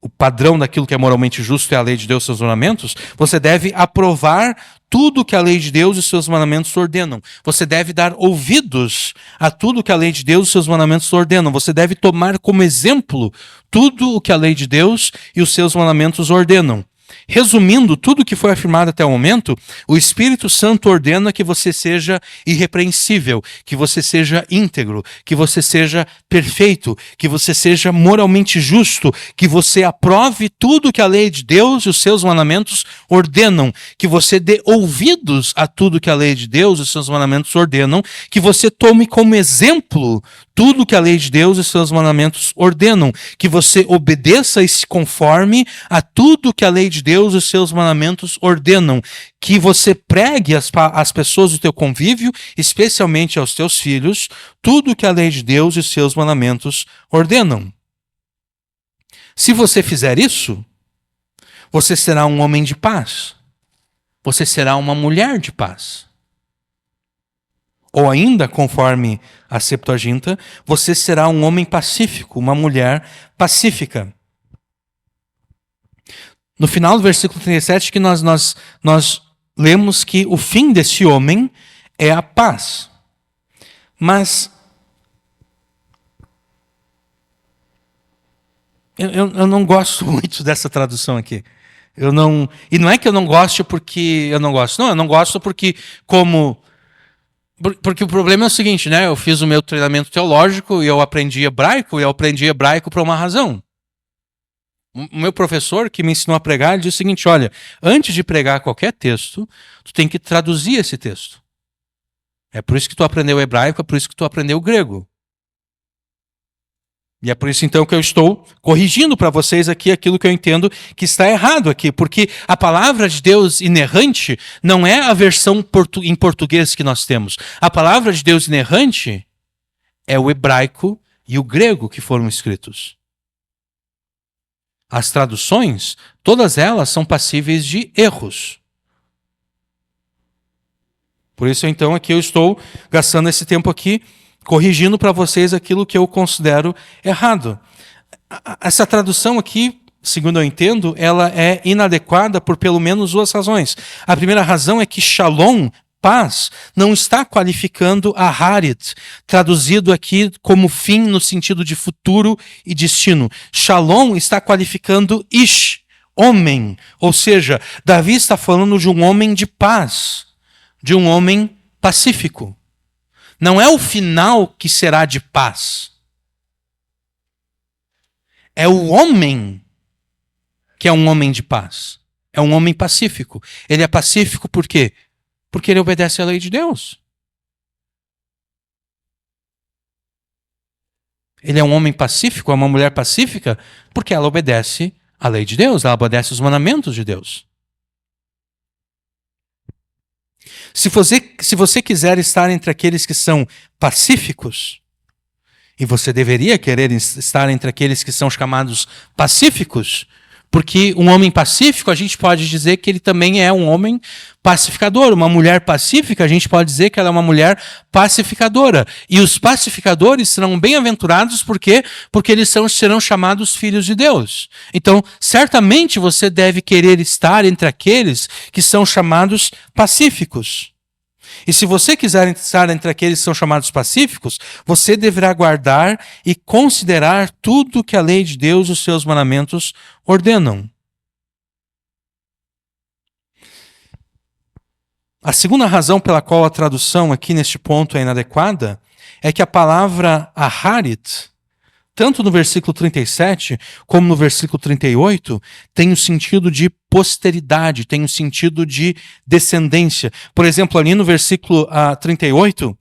o padrão daquilo que é moralmente justo é a lei de Deus e seus mandamentos, você deve aprovar tudo que a lei de Deus e seus mandamentos ordenam. Você deve dar ouvidos a tudo que a lei de Deus e seus mandamentos ordenam. Você deve tomar como exemplo tudo o que a lei de Deus e os seus mandamentos ordenam. Resumindo tudo o que foi afirmado até o momento, o Espírito Santo ordena que você seja irrepreensível, que você seja íntegro, que você seja perfeito, que você seja moralmente justo, que você aprove tudo o que a lei de Deus e os seus mandamentos ordenam, que você dê ouvidos a tudo que a lei de Deus e os seus mandamentos ordenam, que você tome como exemplo tudo que a lei de Deus e seus mandamentos ordenam, que você obedeça e se conforme a tudo que a lei de Deus e seus mandamentos ordenam, que você pregue às pessoas do teu convívio, especialmente aos teus filhos, tudo que a lei de Deus e seus mandamentos ordenam. Se você fizer isso, você será um homem de paz. Você será uma mulher de paz. Ou ainda, conforme a Septuaginta, você será um homem pacífico, uma mulher pacífica. No final do versículo 37, que nós lemos que o fim desse homem é a paz. Mas eu não gosto muito dessa tradução aqui. E não é que eu não goste porque eu não gosto. Não, eu não gosto porque Porque o problema é o seguinte, né? Eu fiz o meu treinamento teológico e eu aprendi hebraico por uma razão. O meu professor que me ensinou a pregar, ele disse o seguinte, olha, antes de pregar qualquer texto, tu tem que traduzir esse texto. É por isso que tu aprendeu hebraico, é por isso que tu aprendeu grego. E é por isso então que eu estou corrigindo para vocês aqui aquilo que eu entendo que está errado aqui, porque a palavra de Deus inerrante não é a versão em português que nós temos. A palavra de Deus inerrante é o hebraico e o grego que foram escritos. As traduções, todas elas são passíveis de erros. Por isso então aqui eu estou gastando esse tempo aqui corrigindo para vocês aquilo que eu considero errado. Essa tradução aqui, segundo eu entendo, ela é inadequada por pelo menos duas razões. A primeira razão é que shalom, paz, não está qualificando a harit, traduzido aqui como fim no sentido de futuro e destino. Shalom está qualificando ish, homem. Ou seja, Davi está falando de um homem de paz, de um homem pacífico. Não é o final que será de paz. É o homem que é um homem de paz. É um homem pacífico. Ele é pacífico por quê? Porque ele obedece à lei de Deus. Ele é um homem pacífico, é uma mulher pacífica, porque ela obedece à lei de Deus, ela obedece os mandamentos de Deus. Se você quiser estar entre aqueles que são pacíficos, e você deveria querer estar entre aqueles que são chamados pacíficos, porque um homem pacífico, a gente pode dizer que ele também é um homem pacificador. Uma mulher pacífica, a gente pode dizer que ela é uma mulher pacificadora. E os pacificadores serão bem-aventurados, por quê? Porque eles serão chamados filhos de Deus. Então, certamente você deve querer estar entre aqueles que são chamados pacíficos. E se você quiser estar entre aqueles que são chamados pacíficos, você deverá guardar e considerar tudo que a lei de Deus e os seus mandamentos ordenam. A segunda razão pela qual a tradução aqui neste ponto é inadequada é que a palavra aharit, tanto no versículo 37 como no versículo 38, tem o sentido de posteridade, tem o sentido de descendência. Por exemplo, ali no versículo 38,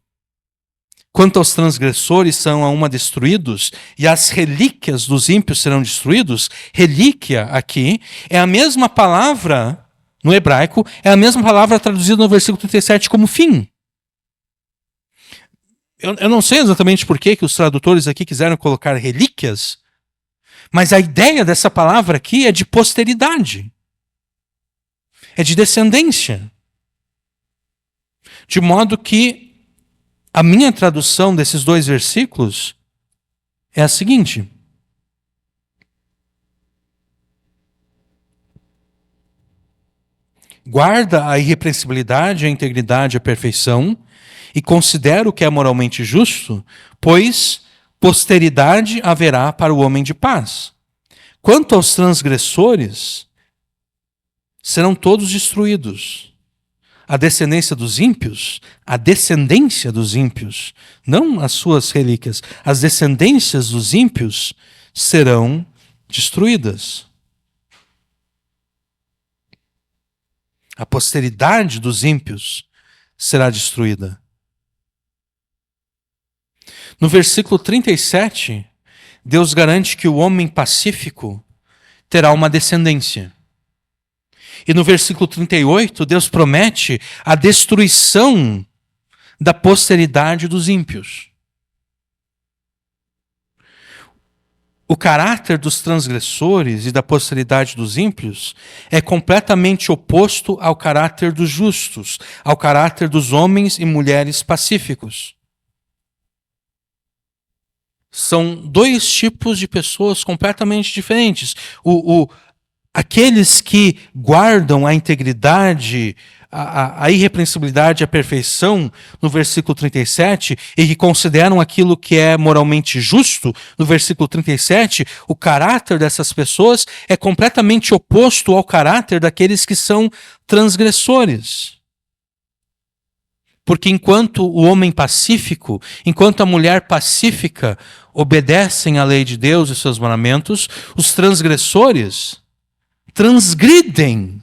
quanto aos transgressores são a uma destruídos, e as relíquias dos ímpios serão destruídos, relíquia aqui é a mesma palavra, no hebraico, é a mesma palavra traduzida no versículo 37 como fim. Eu não sei exatamente por que os tradutores aqui quiseram colocar relíquias, mas a ideia dessa palavra aqui é de posteridade, é de descendência. De modo que a minha tradução desses dois versículos é a seguinte: guarda a irrepreensibilidade, a integridade, a perfeição, e considera o que é moralmente justo, pois posteridade haverá para o homem de paz. Quanto aos transgressores, serão todos destruídos. A descendência dos ímpios, não as suas relíquias, as descendências dos ímpios serão destruídas. A posteridade dos ímpios será destruída. No versículo 37, Deus garante que o homem pacífico terá uma descendência. E no versículo 38, Deus promete a destruição da posteridade dos ímpios. O caráter dos transgressores e da posteridade dos ímpios é completamente oposto ao caráter dos justos, ao caráter dos homens e mulheres pacíficos. São dois tipos de pessoas completamente diferentes. Aqueles que guardam a integridade, a irrepreensibilidade, a perfeição, no versículo 37, e que consideram aquilo que é moralmente justo, no versículo 37, o caráter dessas pessoas é completamente oposto ao caráter daqueles que são transgressores. Porque enquanto o homem pacífico, enquanto a mulher pacífica obedecem à lei de Deus e seus mandamentos, os transgressores transgridem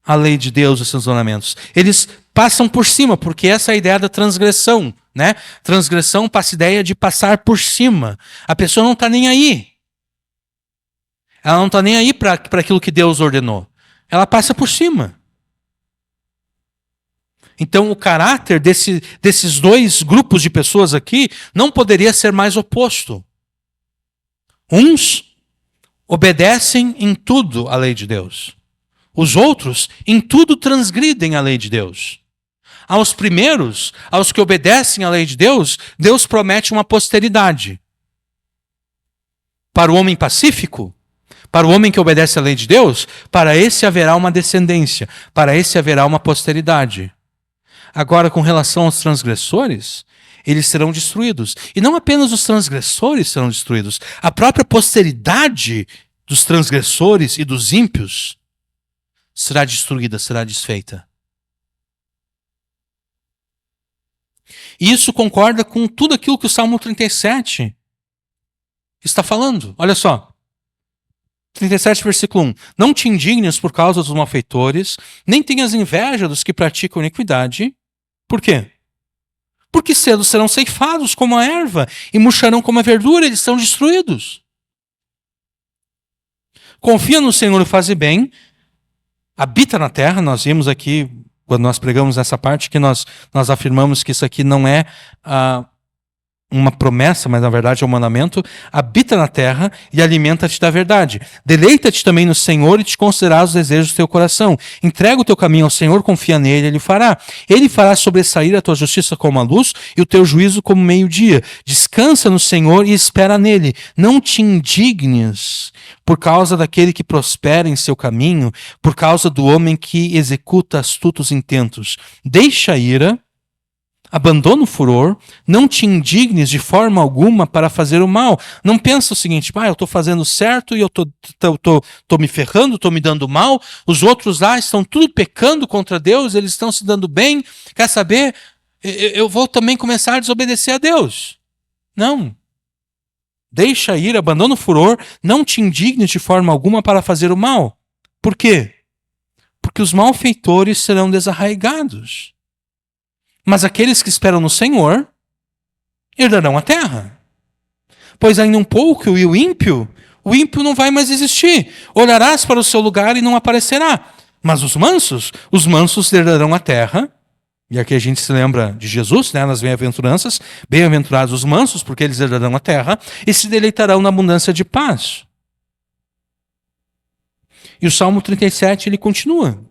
a lei de Deus e seus mandamentos. Eles passam por cima, porque essa é a ideia da transgressão, né? Transgressão passa a ideia de passar por cima. A pessoa não está nem aí. Ela não está nem aí para aquilo que Deus ordenou. Ela passa por cima. Então, o caráter desses dois grupos de pessoas aqui não poderia ser mais oposto. Uns obedecem em tudo à lei de Deus. Os outros, em tudo, transgridem a lei de Deus. Aos primeiros, aos que obedecem à lei de Deus, Deus promete uma posteridade. Para o homem pacífico, para o homem que obedece à lei de Deus, para esse haverá uma descendência, para esse haverá uma posteridade. Agora, com relação aos transgressores, eles serão destruídos. E não apenas os transgressores serão destruídos, a própria posteridade dos transgressores e dos ímpios será destruída, será desfeita. E isso concorda com tudo aquilo que o Salmo 37 está falando. Olha só. 37, versículo 1. Não te indignes por causa dos malfeitores, nem tenhas inveja dos que praticam iniquidade. Por quê? Porque cedo serão ceifados como a erva e murcharão como a verdura, eles são destruídos. Confia no Senhor e faz bem, habita na terra. Nós vimos aqui, quando nós pregamos essa parte, que nós afirmamos que isso aqui não é uma promessa, mas na verdade é um mandamento. Habita na terra e alimenta-te da verdade. Deleita-te também no Senhor e te concederás os desejos do teu coração. Entrega o teu caminho ao Senhor, confia nele, ele fará. Ele fará sobressair a tua justiça como a luz e o teu juízo como meio-dia. Descansa no Senhor e espera nele. Não te indignes por causa daquele que prospera em seu caminho, por causa do homem que executa astutos intentos. Deixa a ira, abandona o furor, não te indignes de forma alguma para fazer o mal. Não pensa o seguinte, eu estou fazendo certo e eu estou me ferrando, estou me dando mal, os outros lá estão tudo pecando contra Deus, eles estão se dando bem, quer saber? Eu vou também começar a desobedecer a Deus. Não. Deixa ir, abandona o furor, não te indignes de forma alguma para fazer o mal. Por quê? Porque os malfeitores serão desarraigados. Mas aqueles que esperam no Senhor herdarão a terra. Pois ainda um pouco, e o ímpio não vai mais existir. Olharás para o seu lugar e não aparecerá. Mas os mansos herdarão a terra. E aqui a gente se lembra de Jesus, né, nas bem-aventuranças. Bem-aventurados os mansos, porque eles herdarão a terra e se deleitarão na abundância de paz. E o Salmo 37, ele continua.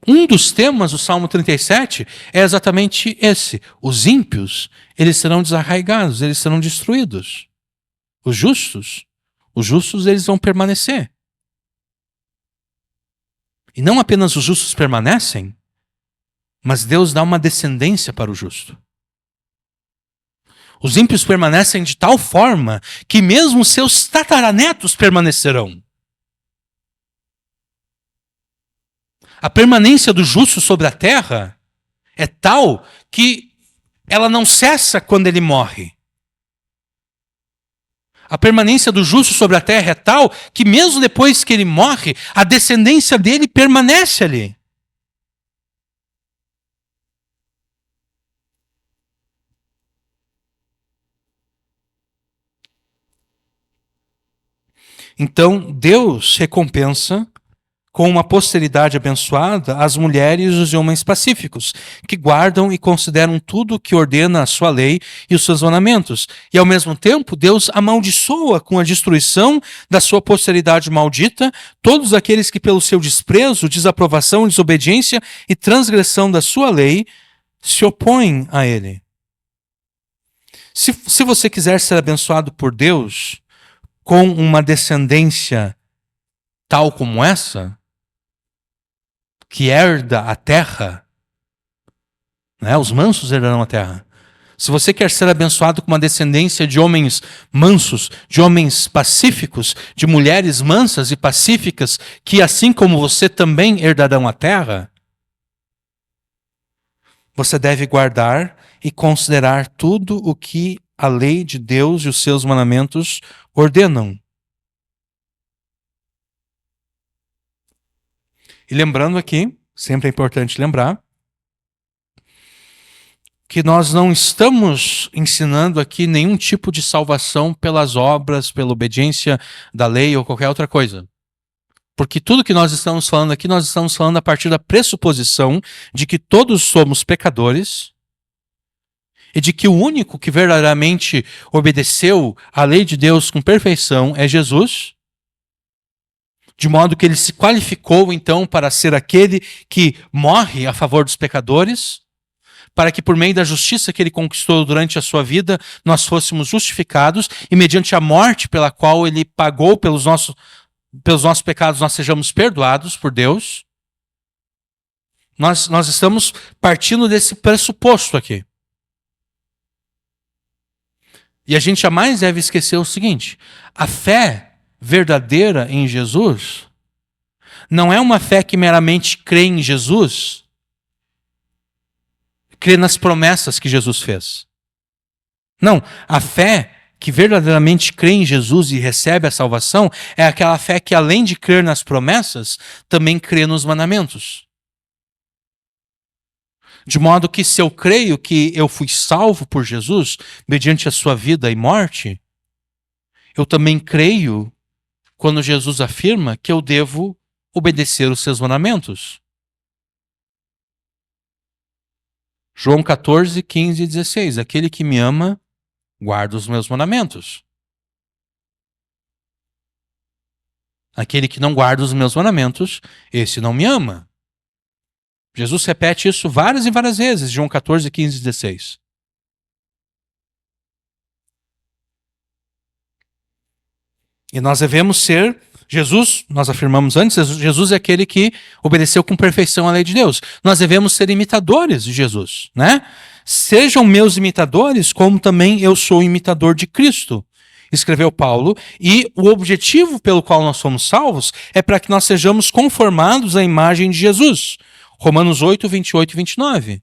Um dos temas do Salmo 37 é exatamente esse. Os ímpios, eles serão desarraigados, eles serão destruídos. Os justos eles vão permanecer. E não apenas os justos permanecem, mas Deus dá uma descendência para o justo. Os ímpios permanecem de tal forma que mesmo seus tataranetos permanecerão. A permanência do justo sobre a terra é tal que ela não cessa quando ele morre. A permanência do justo sobre a terra é tal que mesmo depois que ele morre, a descendência dele permanece ali. Então, Deus recompensa com uma posteridade abençoada as mulheres e os homens pacíficos, que guardam e consideram tudo que ordena a sua lei e os seus mandamentos. E, ao mesmo tempo, Deus amaldiçoa com a destruição da sua posteridade maldita todos aqueles que, pelo seu desprezo, desaprovação, desobediência e transgressão da sua lei, se opõem a ele. Se você quiser ser abençoado por Deus com uma descendência tal como essa, que herda a terra, né? Os mansos herdarão a terra. Se você quer ser abençoado com uma descendência de homens mansos, de homens pacíficos, de mulheres mansas e pacíficas, que assim como você também herdarão a terra, você deve guardar e considerar tudo o que a lei de Deus e os seus mandamentos ordenam. E lembrando aqui, sempre é importante lembrar, que nós não estamos ensinando aqui nenhum tipo de salvação pelas obras, pela obediência da lei ou qualquer outra coisa. Porque tudo que nós estamos falando aqui, nós estamos falando a partir da pressuposição de que todos somos pecadores e de que o único que verdadeiramente obedeceu à lei de Deus com perfeição é Jesus, de modo que ele se qualificou então para ser aquele que morre a favor dos pecadores, para que por meio da justiça que ele conquistou durante a sua vida, nós fôssemos justificados e mediante a morte pela qual ele pagou pelos nossos pecados, nós sejamos perdoados por Deus. Nós estamos partindo desse pressuposto aqui. E a gente jamais deve esquecer o seguinte: a fé verdadeira em Jesus não é uma fé que meramente crê em Jesus, crê nas promessas que Jesus fez. Não, a fé que verdadeiramente crê em Jesus e recebe a salvação é aquela fé que, além de crer nas promessas, também crê nos mandamentos. De modo que, se eu creio que eu fui salvo por Jesus, mediante a sua vida e morte, eu também creio quando Jesus afirma que eu devo obedecer os seus mandamentos. João 14, 15 e 16. Aquele que me ama, guarda os meus mandamentos. Aquele que não guarda os meus mandamentos, esse não me ama. Jesus repete isso várias e várias vezes, João 14, 15 e 16. E nós devemos ser, Jesus, nós afirmamos antes, Jesus é aquele que obedeceu com perfeição a lei de Deus. Nós devemos ser imitadores de Jesus, né? Sejam meus imitadores, como também eu sou imitador de Cristo, escreveu Paulo, e o objetivo pelo qual nós somos salvos é para que nós sejamos conformados à imagem de Jesus. Romanos 8, 28 e 29.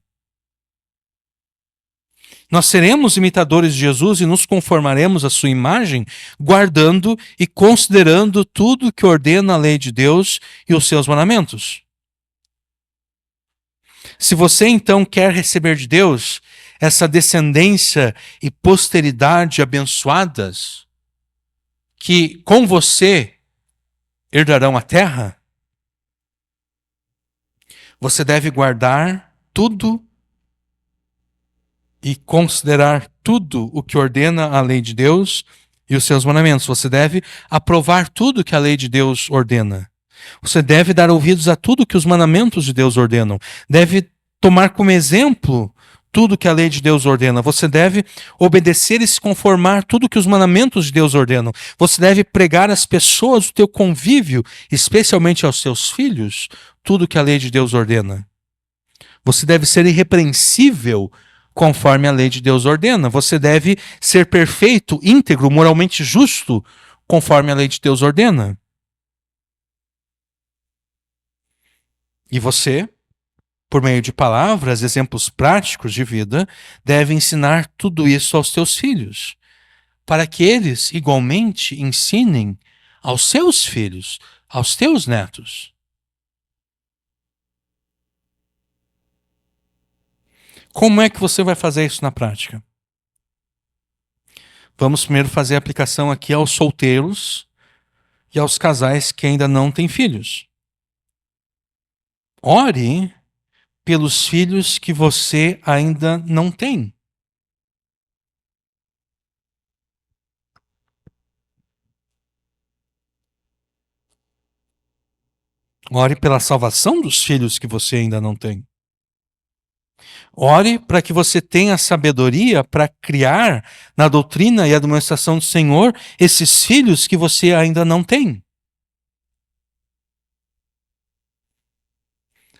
Nós seremos imitadores de Jesus e nos conformaremos à sua imagem, guardando e considerando tudo que ordena a lei de Deus e os seus mandamentos. Se você então quer receber de Deus essa descendência e posteridade abençoadas, que com você herdarão a terra, você deve guardar tudo e considerar tudo o que ordena a lei de Deus e os seus mandamentos. Você deve aprovar tudo que a lei de Deus ordena. Você deve dar ouvidos a tudo que os mandamentos de Deus ordenam. Deve tomar como exemplo tudo que a lei de Deus ordena. Você deve obedecer e se conformar tudo que os mandamentos de Deus ordenam. Você deve pregar às pessoas do teu convívio, especialmente aos seus filhos, tudo que a lei de Deus ordena. Você deve ser irrepreensível conforme a lei de Deus ordena. Você deve ser perfeito, íntegro, moralmente justo conforme a lei de Deus ordena. E você, por meio de palavras, exemplos práticos de vida, deve ensinar tudo isso aos teus filhos, para que eles, igualmente, ensinem aos seus filhos, aos teus netos. Como é que você vai fazer isso na prática? Vamos primeiro fazer a aplicação aqui aos solteiros e aos casais que ainda não têm filhos. Ore pelos filhos que você ainda não tem. Ore pela salvação dos filhos que você ainda não tem. Ore para que você tenha sabedoria para criar na doutrina e administração do Senhor esses filhos que você ainda não tem.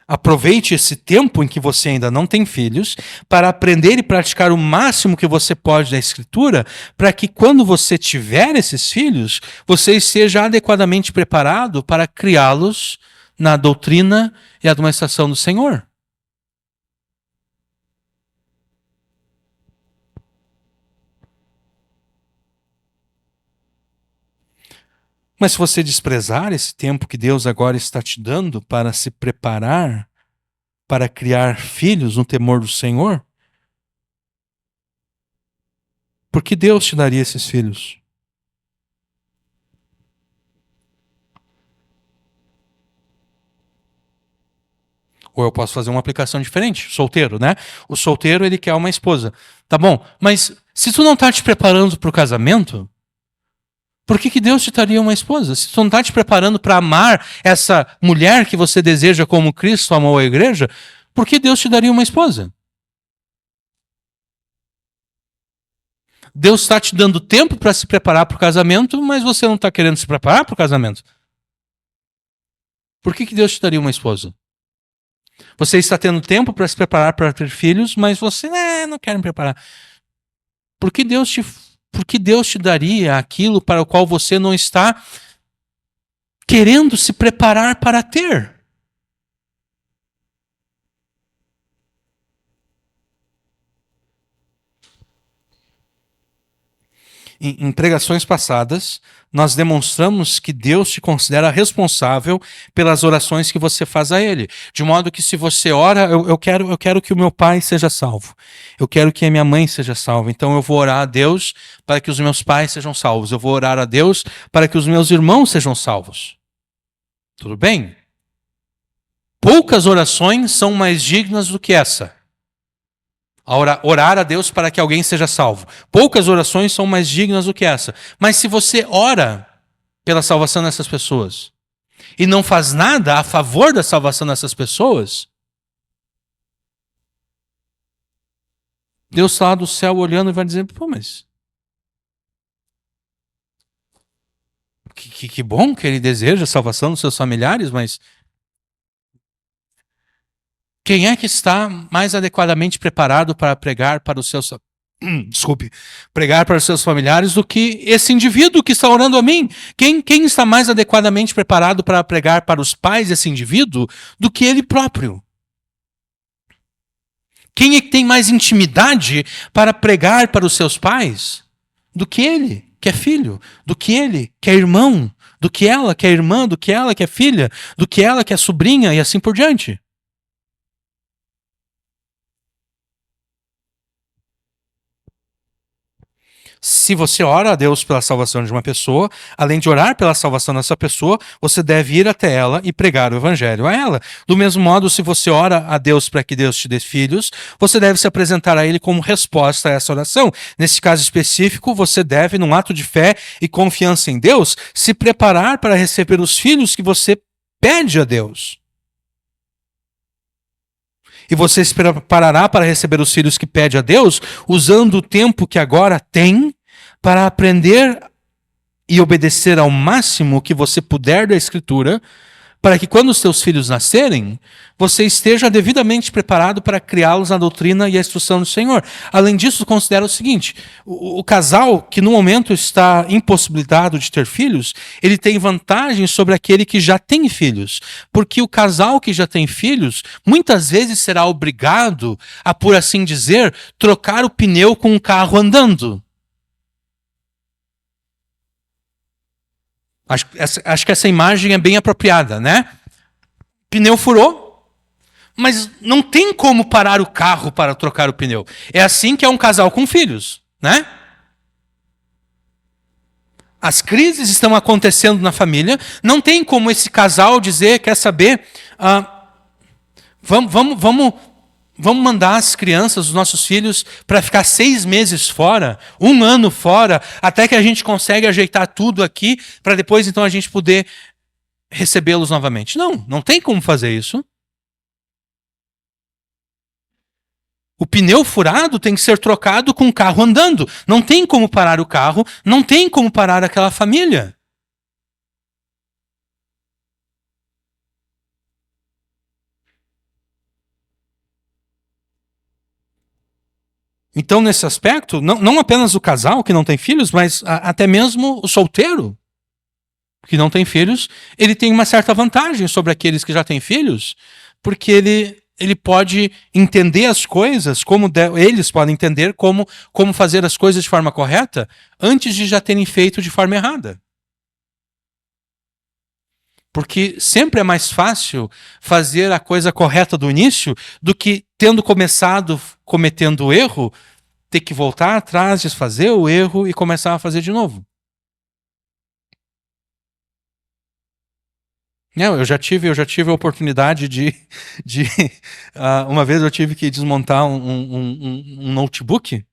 Aproveite esse tempo em que você ainda não tem filhos para aprender e praticar o máximo que você pode da Escritura, para que quando você tiver esses filhos, você esteja adequadamente preparado para criá-los na doutrina e administração do Senhor. Mas se você desprezar esse tempo que Deus agora está te dando para se preparar para criar filhos no temor do Senhor, por que Deus te daria esses filhos? Ou eu posso fazer uma aplicação diferente, solteiro, né? O solteiro, ele quer uma esposa. Tá bom, mas se tu não está te preparando para o casamento, por que Deus te daria uma esposa? Se tu não está te preparando para amar essa mulher que você deseja como Cristo amou a igreja, por que Deus te daria uma esposa? Deus está te dando tempo para se preparar para o casamento, mas você não está querendo se preparar para o casamento. Por que Deus te daria uma esposa? Você está tendo tempo para se preparar para ter filhos, mas você não quer me preparar. Por que Deus te daria aquilo para o qual você não está querendo se preparar para ter? Em pregações passadas, nós demonstramos que Deus te considera responsável pelas orações que você faz a Ele. De modo que se você ora, eu quero que o meu pai seja salvo. Eu quero que a minha mãe seja salva. Então eu vou orar a Deus para que os meus pais sejam salvos. Eu vou orar a Deus para que os meus irmãos sejam salvos. Tudo bem? Poucas orações são mais dignas do que essa. Orar a Deus para que alguém seja salvo. Poucas orações são mais dignas do que essa. Mas se você ora pela salvação dessas pessoas e não faz nada a favor da salvação dessas pessoas, Deus está lá do céu olhando e vai dizer, pô, mas que bom que ele deseja a salvação dos seus familiares, mas quem é que está mais adequadamente preparado para pregar para os seus pregar para os seus familiares do que esse indivíduo que está orando a mim? Quem está mais adequadamente preparado para pregar para os pais desse indivíduo do que ele próprio? Quem é que tem mais intimidade para pregar para os seus pais do que ele, que é filho, do que ele, que é irmão, do que ela, que é irmã, do que ela, que é filha, do que ela, que é sobrinha e assim por diante? Se você ora a Deus pela salvação de uma pessoa, além de orar pela salvação dessa pessoa, você deve ir até ela e pregar o evangelho a ela. Do mesmo modo, se você ora a Deus para que Deus te dê filhos, você deve se apresentar a Ele como resposta a essa oração. Nesse caso específico, você deve, num ato de fé e confiança em Deus, se preparar para receber os filhos que você pede a Deus. E você se preparará para receber os filhos que pede a Deus, usando o tempo que agora tem para aprender e obedecer ao máximo que você puder da Escritura, para que quando os teus filhos nascerem, você esteja devidamente preparado para criá-los na doutrina e a instrução do Senhor. Além disso, considera o seguinte: o casal que no momento está impossibilitado de ter filhos, ele tem vantagem sobre aquele que já tem filhos. Porque o casal que já tem filhos, muitas vezes será obrigado a, por assim dizer, trocar o pneu com o carro andando. Acho que essa imagem é bem apropriada, né? Pneu furou, mas não tem como parar o carro para trocar o pneu. É assim que é um casal com filhos, né? As crises estão acontecendo na família, não tem como esse casal dizer, quer saber, vamos mandar as crianças, os nossos filhos, para ficar 6 meses fora, 1 ano fora, até que a gente consegue ajeitar tudo aqui, para depois então a gente poder recebê-los novamente. Não tem como fazer isso. O pneu furado tem que ser trocado com o carro andando. Não tem como parar o carro, não tem como parar aquela família. Então, nesse aspecto, não apenas o casal que não tem filhos, mas até mesmo o solteiro que não tem filhos, ele tem uma certa vantagem sobre aqueles que já têm filhos, porque ele pode entender as coisas, eles podem entender como fazer as coisas de forma correta, antes de já terem feito de forma errada. Porque sempre é mais fácil fazer a coisa correta do início do que, tendo começado cometendo o erro, ter que voltar atrás, desfazer o erro e começar a fazer de novo. Não, eu já tive a oportunidade uma vez eu tive que desmontar um notebook.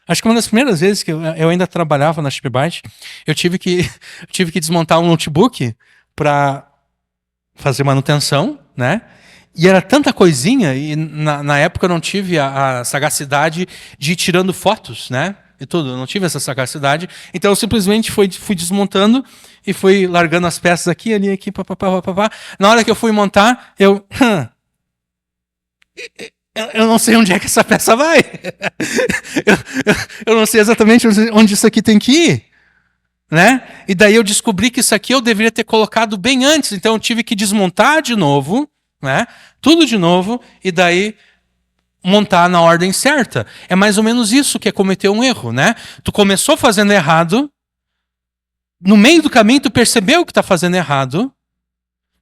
Acho que uma das primeiras vezes que eu ainda trabalhava na Chipbyte, eu tive que desmontar um notebook para fazer manutenção, né? E era tanta coisinha, e na época eu não tive a sagacidade de ir tirando fotos, né? E tudo, eu não tive essa sagacidade. Então eu simplesmente fui desmontando e fui largando as peças aqui, ali, aqui, papapá. Na hora que eu fui montar, eu não sei onde é que essa peça vai. eu não sei exatamente onde isso aqui tem que ir. Né? E daí eu descobri que isso aqui eu deveria ter colocado bem antes. Então eu tive que desmontar de novo, né? Tudo de novo, e daí montar na ordem certa. É mais ou menos isso que é cometer um erro, né? Tu começou fazendo errado, no meio do caminho tu percebeu que está fazendo errado,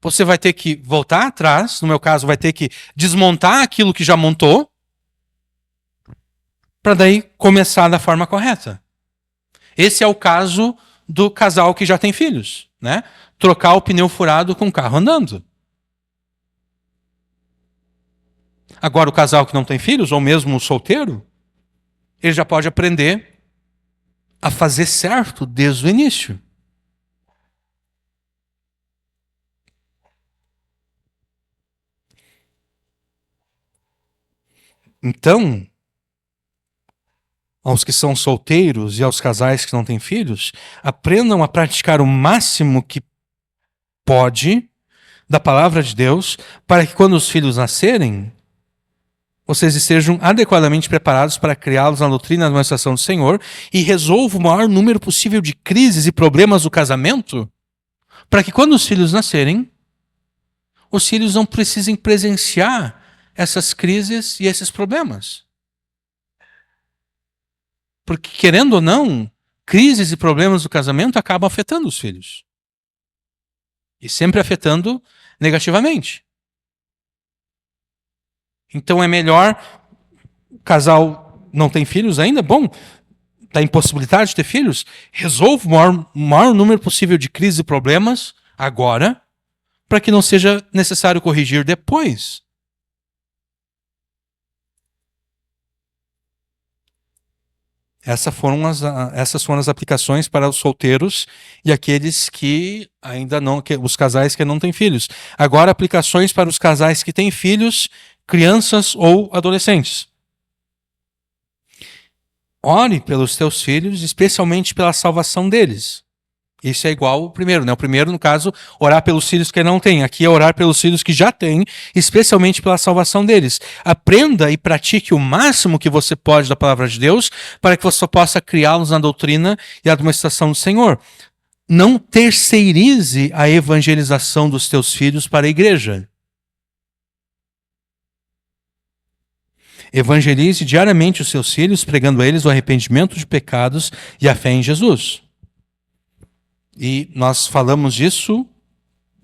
você vai ter que voltar atrás, no meu caso vai ter que desmontar aquilo que já montou, para daí começar da forma correta. Esse é o caso do casal que já tem filhos, né? Trocar o pneu furado com o carro andando. Agora, o casal que não tem filhos, ou mesmo o solteiro, ele já pode aprender a fazer certo desde o início. Então, aos que são solteiros e aos casais que não têm filhos, aprendam a praticar o máximo que pode da palavra de Deus, para que quando os filhos nascerem, vocês estejam adequadamente preparados para criá-los na doutrina da administração do Senhor e resolvam o maior número possível de crises e problemas do casamento, para que quando os filhos nascerem, os filhos não precisem presenciar essas crises e esses problemas. Porque, querendo ou não, crises e problemas do casamento acabam afetando os filhos. E sempre afetando negativamente. Então é melhor, o casal não tem filhos ainda, bom, está impossibilitado de ter filhos, resolva o maior número possível de crises e problemas agora, para que não seja necessário corrigir depois. Essas foram as aplicações para os solteiros e aqueles que ainda não, os casais que não têm filhos. Agora, aplicações para os casais que têm filhos, crianças ou adolescentes. Ore pelos teus filhos, especialmente pela salvação deles. Isso é igual ao primeiro, né? O primeiro, no caso, orar pelos filhos que não têm. Aqui é orar pelos filhos que já têm, especialmente pela salvação deles. Aprenda e pratique o máximo que você pode da palavra de Deus para que você possa criá-los na doutrina e administração do Senhor. Não terceirize a evangelização dos teus filhos para a igreja. Evangelize diariamente os seus filhos, pregando a eles o arrependimento de pecados e a fé em Jesus. E nós falamos disso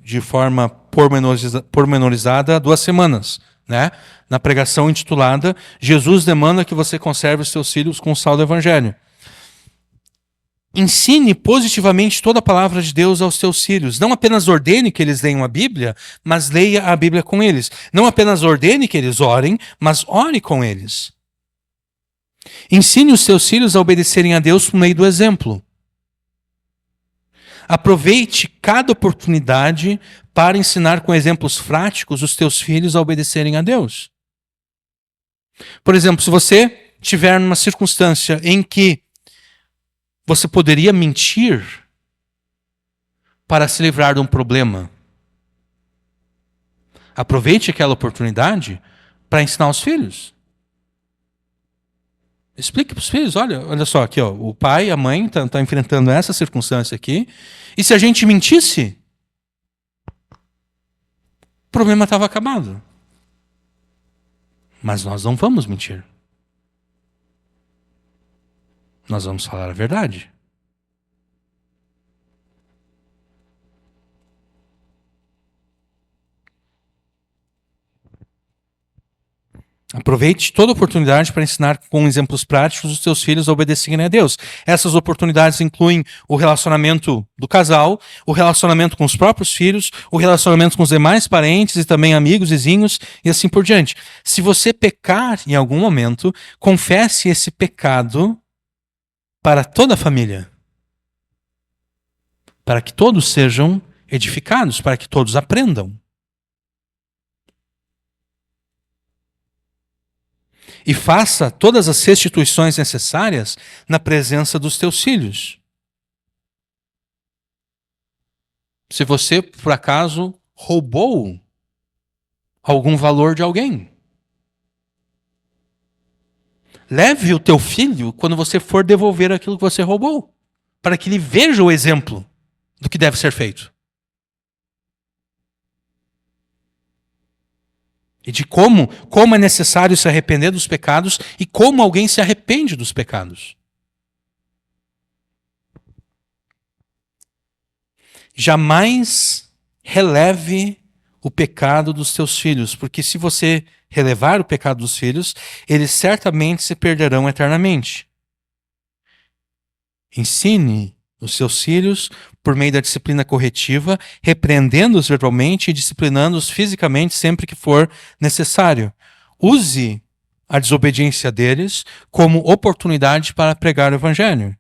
de forma pormenorizada há 2 semanas, né? Na pregação intitulada Jesus demanda que você conserve os seus filhos com o sal do Evangelho. Ensine positivamente toda a palavra de Deus aos seus filhos. Não apenas ordene que eles leiam a Bíblia, mas leia a Bíblia com eles. Não apenas ordene que eles orem, mas ore com eles. Ensine os seus filhos a obedecerem a Deus por meio do exemplo. Aproveite cada oportunidade para ensinar com exemplos práticos os teus filhos a obedecerem a Deus. Por exemplo, se você tiver numa circunstância em que você poderia mentir para se livrar de um problema, aproveite aquela oportunidade para ensinar os filhos. Explique para os filhos, olha só, aqui, ó, o pai, a mãe tá enfrentando essa circunstância aqui, e se a gente mentisse, o problema estava acabado. Mas nós não vamos mentir. Nós vamos falar a verdade. Aproveite toda oportunidade para ensinar com exemplos práticos os seus filhos a obedecerem a Deus. Essas oportunidades incluem o relacionamento do casal, o relacionamento com os próprios filhos, o relacionamento com os demais parentes e também amigos, vizinhos e assim por diante. Se você pecar em algum momento, confesse esse pecado para toda a família, para que todos sejam edificados, para que todos aprendam. E faça todas as restituições necessárias na presença dos teus filhos. Se você, por acaso, roubou algum valor de alguém, leve o teu filho quando você for devolver aquilo que você roubou, para que ele veja o exemplo do que deve ser feito. E de como é necessário se arrepender dos pecados e como alguém se arrepende dos pecados. Jamais releve o pecado dos teus filhos, porque se você relevar o pecado dos filhos, eles certamente se perderão eternamente. Ensine os seus filhos por meio da disciplina corretiva, repreendendo-os verbalmente e disciplinando-os fisicamente sempre que for necessário. Use a desobediência deles como oportunidade para pregar o Evangelho.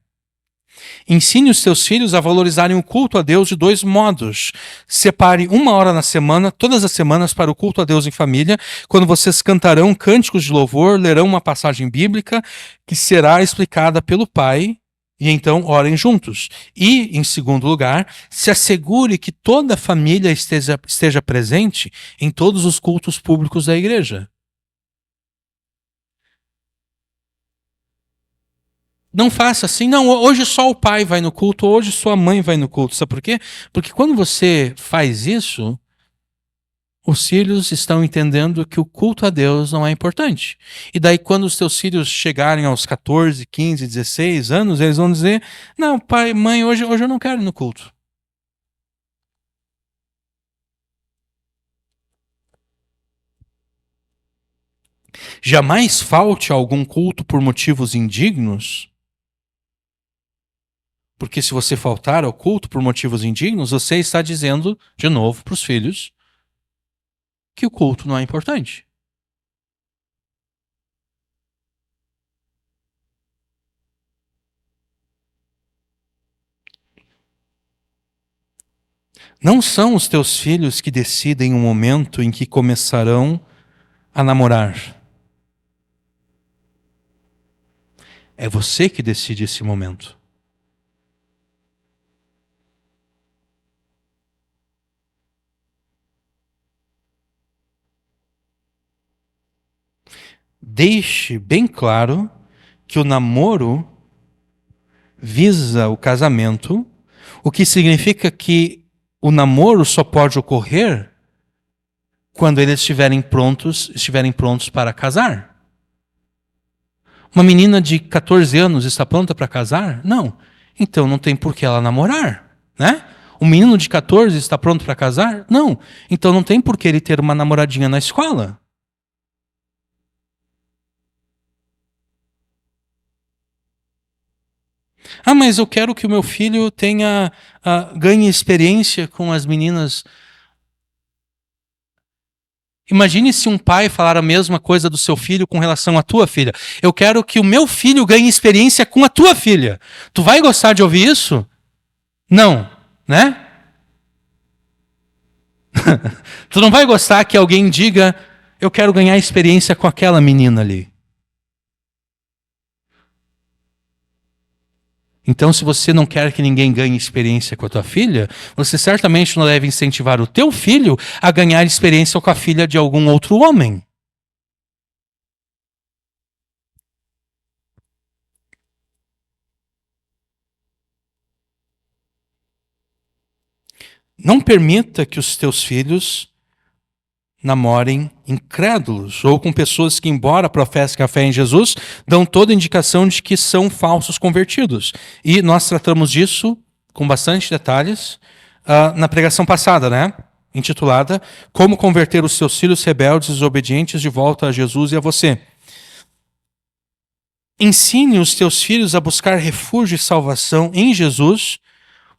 Ensine os seus filhos a valorizarem o culto a Deus de 2 modos. Separe 1 hora na semana, todas as semanas, para o culto a Deus em família, quando vocês cantarão cânticos de louvor, lerão uma passagem bíblica que será explicada pelo Pai, e então orem juntos. E, em segundo lugar, se assegure que toda a família esteja presente em todos os cultos públicos da igreja. Não faça assim, não, hoje só o pai vai no culto, hoje só a mãe vai no culto. Sabe por quê? Porque quando você faz isso, os filhos estão entendendo que o culto a Deus não é importante. E daí quando os teus filhos chegarem aos 14, 15, 16 anos, eles vão dizer, não, pai, mãe, hoje eu não quero ir no culto. Jamais falte a algum culto por motivos indignos, porque se você faltar ao culto por motivos indignos, você está dizendo, de novo, para os filhos, que o culto não é importante. Não são os teus filhos que decidem o momento em que começarão a namorar. É você que decide esse momento. deixe bem claro que o namoro visa o casamento, o que significa que o namoro só pode ocorrer quando eles estiverem prontos para casar. Uma menina de 14 anos está pronta para casar? Não. Então não tem por que ela namorar, né? Um menino de 14 está pronto para casar? Não. Então não tem por que ele ter uma namoradinha na escola. Ah, mas eu quero que o meu filho ganhe experiência com as meninas. Imagine se um pai falar a mesma coisa do seu filho com relação à tua filha. Eu quero que o meu filho ganhe experiência com a tua filha. Tu vai gostar de ouvir isso? Não, né? Tu não vai gostar que alguém diga, eu quero ganhar experiência com aquela menina ali. Então, se você não quer que ninguém ganhe experiência com a tua filha, você certamente não deve incentivar o teu filho a ganhar experiência com a filha de algum outro homem. Não permita que os teus filhos namorem incrédulos ou com pessoas que, embora professem a fé em Jesus, dão toda indicação de que são falsos convertidos. E nós tratamos disso com bastante detalhes na pregação passada, né? Intitulada Como Converter os Seus Filhos Rebeldes e Desobedientes de Volta a Jesus e a Você. Ensine os teus filhos a buscar refúgio e salvação em Jesus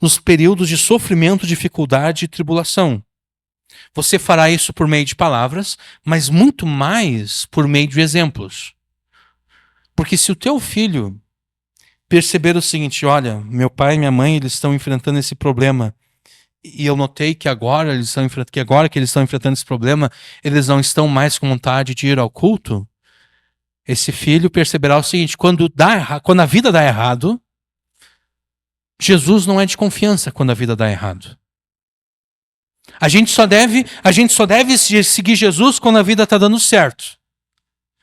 nos períodos de sofrimento, dificuldade e tribulação. Você fará isso por meio de palavras, mas muito mais por meio de exemplos. Porque se o teu filho perceber o seguinte, olha, meu pai e minha mãe eles estão enfrentando esse problema, e eu notei que agora que eles estão enfrentando esse problema, eles não estão mais com vontade de ir ao culto, esse filho perceberá o seguinte, quando a vida dá errado, Jesus não é de confiança quando a vida dá errado. A gente só deve seguir Jesus quando a vida está dando certo.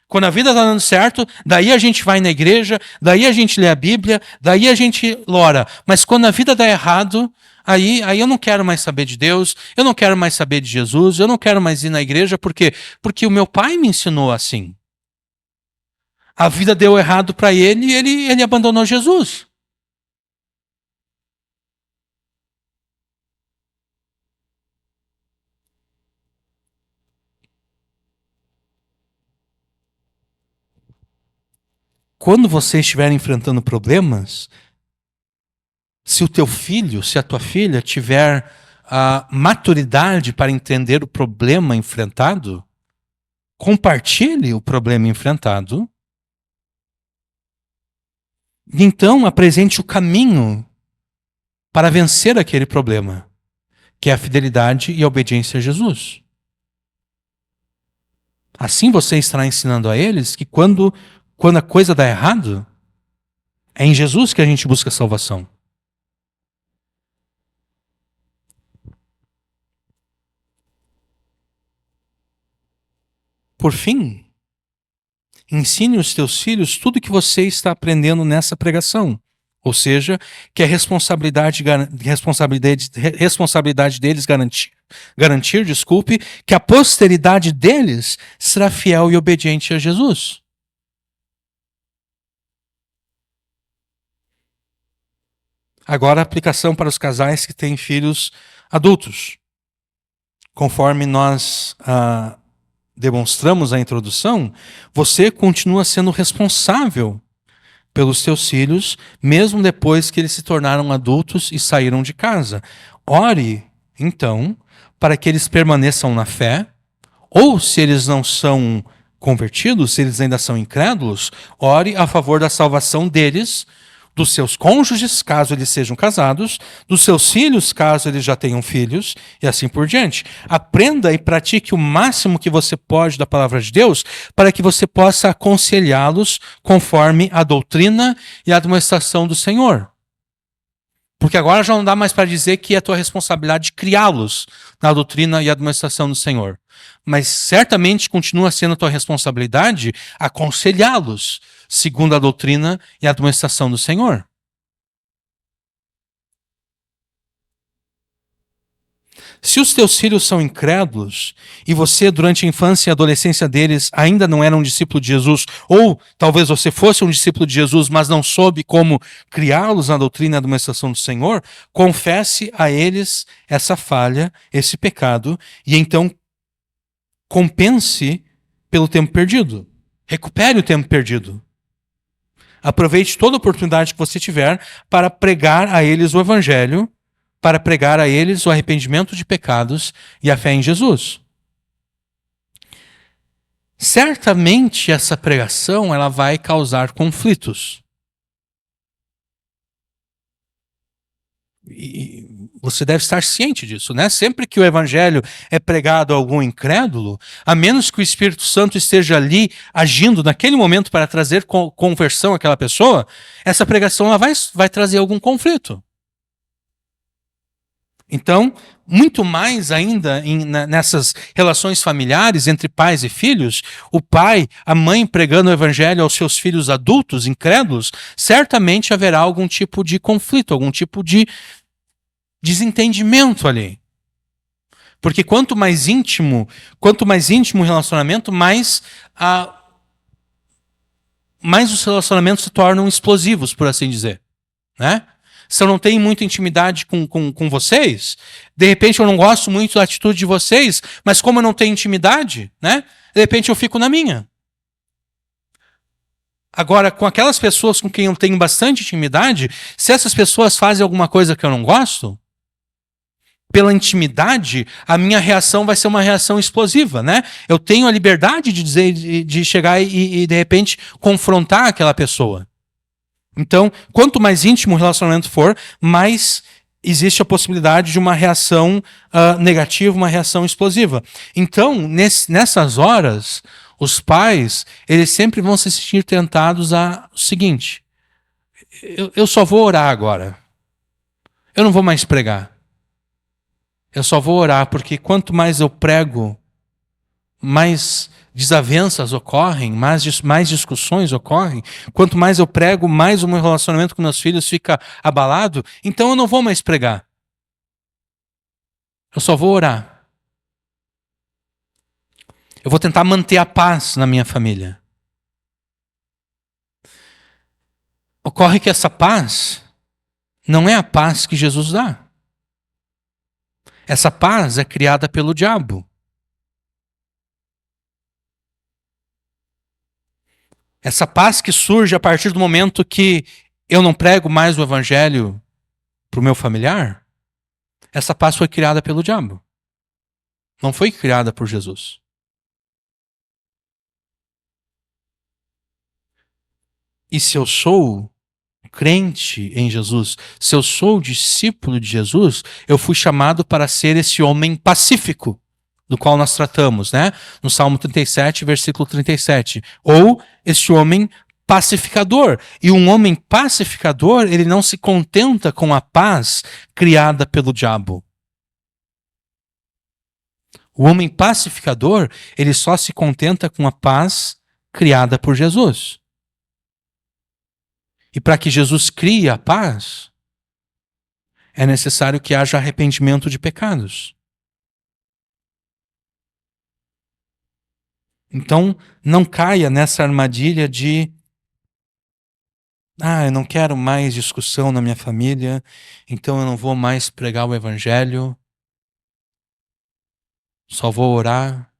Quando a vida está dando certo, daí a gente vai na igreja, daí a gente lê a Bíblia, daí a gente ora. Mas quando a vida dá errado, aí eu não quero mais saber de Deus, eu não quero mais saber de Jesus, eu não quero mais ir na igreja, por quê? Porque o meu pai me ensinou assim. A vida deu errado para ele e ele abandonou Jesus. Quando você estiver enfrentando problemas, se o teu filho, se a tua filha tiver a maturidade para entender o problema enfrentado, compartilhe o problema enfrentado. E então apresente o caminho para vencer aquele problema, que é a fidelidade e a obediência a Jesus. Assim você estará ensinando a eles que quando a coisa dá errado, é em Jesus que a gente busca salvação. Por fim, ensine os teus filhos tudo o que você está aprendendo nessa pregação. Ou seja, que é responsabilidade deles garantir, que a posteridade deles será fiel e obediente a Jesus. Agora a aplicação para os casais que têm filhos adultos. Conforme nós demonstramos a introdução, você continua sendo responsável pelos seus filhos, mesmo depois que eles se tornaram adultos e saíram de casa. Ore, então, para que eles permaneçam na fé, ou se eles não são convertidos, se eles ainda são incrédulos, ore a favor da salvação deles, dos seus cônjuges, caso eles sejam casados, dos seus filhos, caso eles já tenham filhos, e assim por diante. Aprenda e pratique o máximo que você pode da palavra de Deus, para que você possa aconselhá-los conforme a doutrina e a admoestação do Senhor. Porque agora já não dá mais para dizer que é tua responsabilidade criá-los na doutrina e admoestação do Senhor. mas certamente continua sendo a tua responsabilidade aconselhá-los, segundo a doutrina e a administração do Senhor. Se os teus filhos são incrédulos e você, durante a infância e adolescência deles, ainda não era um discípulo de Jesus, ou talvez você fosse um discípulo de Jesus, mas não soube como criá-los na doutrina e administração do Senhor, confesse a eles essa falha, esse pecado, e então compense pelo tempo perdido. Recupere o tempo perdido. Aproveite toda oportunidade que você tiver para pregar a eles o Evangelho, para pregar a eles o arrependimento de pecados e a fé em Jesus. Certamente essa pregação ela vai causar conflitos. E você deve estar ciente disso, né? Sempre que o evangelho é pregado a algum incrédulo, a menos que o Espírito Santo esteja ali agindo naquele momento para trazer conversão àquela pessoa, essa pregação ela vai trazer algum conflito. Então, muito mais ainda nessas relações familiares entre pais e filhos, o pai, a mãe pregando o evangelho aos seus filhos adultos, incrédulos, certamente haverá algum tipo de conflito, algum tipo de desentendimento ali. Porque quanto mais íntimo o relacionamento, mais os relacionamentos se tornam explosivos, por assim dizer, né? Se eu não tenho muita intimidade com vocês, de repente eu não gosto muito da atitude de vocês, mas como eu não tenho intimidade, né? De repente eu fico na minha. Agora, com aquelas pessoas com quem eu tenho bastante intimidade, se essas pessoas fazem alguma coisa que eu não gosto, pela intimidade, a minha reação vai ser uma reação explosiva, né? Eu tenho a liberdade de dizer, de chegar e de repente confrontar aquela pessoa. Então, quanto mais íntimo o relacionamento for, mais existe a possibilidade de uma reação negativa, uma reação explosiva. Então, nessas horas, os pais, eles sempre vão se sentir tentados a o seguinte: eu só vou orar agora. Eu não vou mais pregar. Eu só vou orar, porque quanto mais eu prego, mais desavenças ocorrem, mais discussões ocorrem. Quanto mais eu prego, mais o meu relacionamento com meus filhos fica abalado. Então eu não vou mais pregar. Eu só vou orar. Eu vou tentar manter a paz na minha família. Ocorre que essa paz não é a paz que Jesus dá. Essa paz é criada pelo diabo. Essa paz que surge a partir do momento que eu não prego mais o evangelho para o meu familiar, essa paz foi criada pelo diabo. Não foi criada por Jesus. E se eu sou crente em Jesus, se eu sou discípulo de Jesus, eu fui chamado para ser esse homem pacífico, do qual nós tratamos, né? No Salmo 37, versículo 37. Ou este homem pacificador. E um homem pacificador, ele não se contenta com a paz criada pelo diabo. O homem pacificador, ele só se contenta com a paz criada por Jesus. E para que Jesus crie a paz, é necessário que haja arrependimento de pecados. Então, não caia nessa armadilha de eu não quero mais discussão na minha família, então eu não vou mais pregar o evangelho, só vou orar.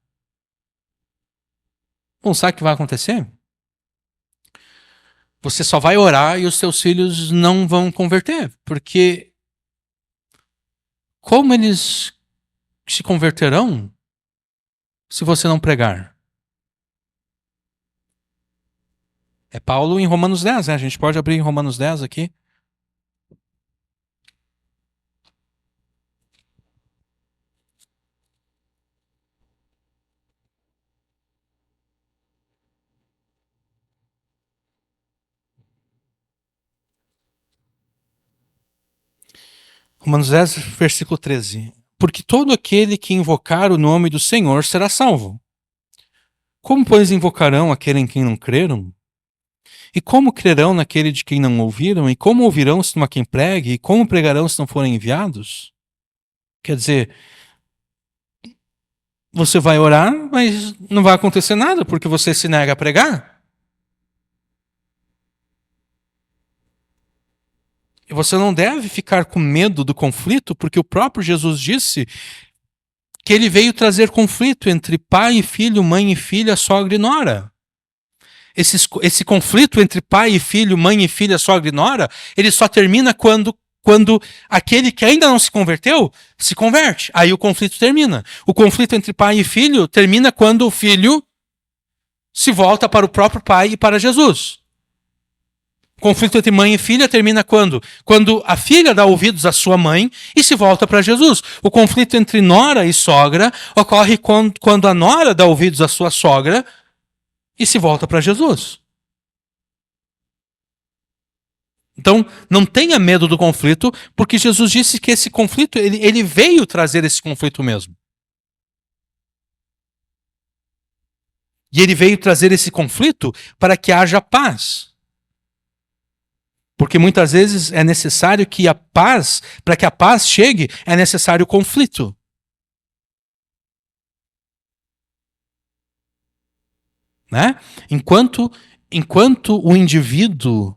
Bom, sabe o que vai acontecer? Você só vai orar e os seus filhos não vão converter, porque como eles se converterão se você não pregar? É Paulo em Romanos 10, né? A gente pode abrir em Romanos 10 aqui. Romanos 10, versículo 13. porque todo aquele que invocar o nome do Senhor será salvo. Como, pois, invocarão aquele em quem não creram? E como crerão naquele de quem não ouviram? E como ouvirão se não há quem pregue? E como pregarão se não forem enviados? Quer dizer, você vai orar, mas não vai acontecer nada, porque você se nega a pregar. E você não deve ficar com medo do conflito, porque o próprio Jesus disse que ele veio trazer conflito entre pai e filho, mãe e filha, sogra e nora. Esse conflito entre pai e filho, mãe e filha, sogra e nora, ele só termina quando aquele que ainda não se converteu, se converte. Aí o conflito termina. O conflito entre pai e filho termina quando o filho se volta para o próprio pai e para Jesus. O conflito entre mãe e filha termina quando? Quando a filha dá ouvidos à sua mãe e se volta para Jesus. O conflito entre nora e sogra ocorre quando a nora dá ouvidos à sua sogra e se volta para Jesus. Então, não tenha medo do conflito, porque Jesus disse que esse conflito, ele veio trazer esse conflito mesmo. E ele veio trazer esse conflito para que haja paz. Porque muitas vezes é necessário que a paz, para que a paz chegue, é necessário conflito. Né? Enquanto o indivíduo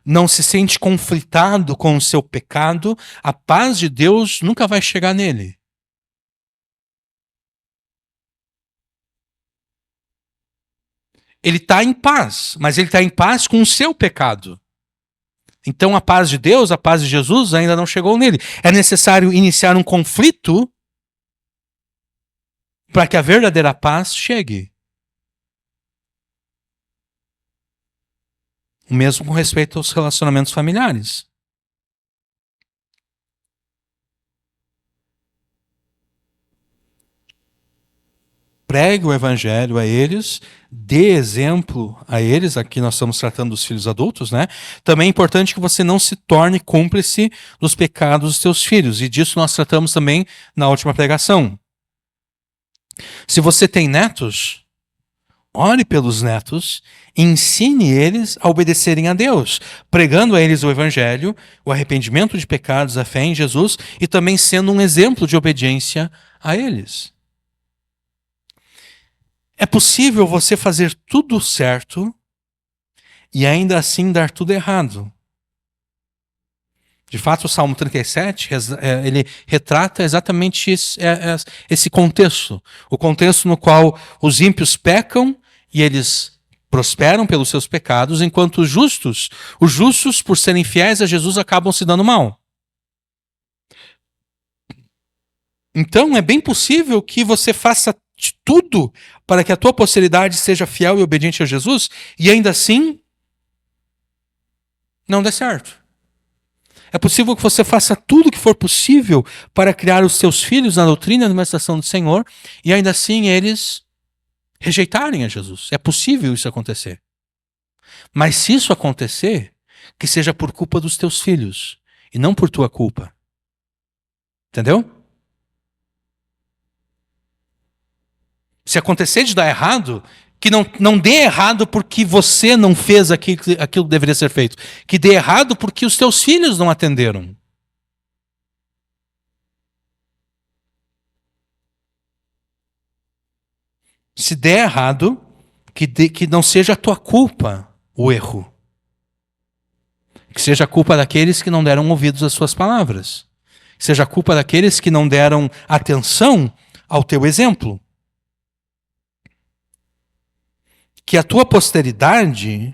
não se sente conflitado com o seu pecado, a paz de Deus nunca vai chegar nele. Ele está em paz, mas ele está em paz com o seu pecado. Então a paz de Deus, a paz de Jesus ainda não chegou nele. É necessário iniciar um conflito para que a verdadeira paz chegue. O mesmo com respeito aos relacionamentos familiares. Pregue o evangelho a eles, dê exemplo a eles, aqui nós estamos tratando dos filhos adultos, né? Também é importante que você não se torne cúmplice dos pecados dos seus filhos, e disso nós tratamos também na última pregação. Se você tem netos, ore pelos netos, ensine eles a obedecerem a Deus, pregando a eles o evangelho, o arrependimento de pecados, a fé em Jesus, e também sendo um exemplo de obediência a eles. É possível você fazer tudo certo e ainda assim dar tudo errado. De fato, o Salmo 37, ele retrata exatamente esse contexto. O contexto no qual os ímpios pecam e eles prosperam pelos seus pecados, enquanto os justos, por serem fiéis a Jesus, acabam se dando mal. Então, é bem possível que você faça de tudo para que a tua posteridade seja fiel e obediente a Jesus e ainda assim não dê certo. É possível que você faça tudo o que for possível para criar os seus filhos na doutrina e na administração do Senhor e ainda assim eles rejeitarem a Jesus. É possível isso acontecer. Mas se isso acontecer, que seja por culpa dos teus filhos e não por tua culpa. Entendeu? Se acontecer de dar errado, que não dê errado porque você não fez aquilo que deveria ser feito. Que dê errado porque os teus filhos não atenderam. Se der errado, que não seja a tua culpa o erro. Que seja a culpa daqueles que não deram ouvidos às suas palavras. Que seja a culpa daqueles que não deram atenção ao teu exemplo. Que a tua posteridade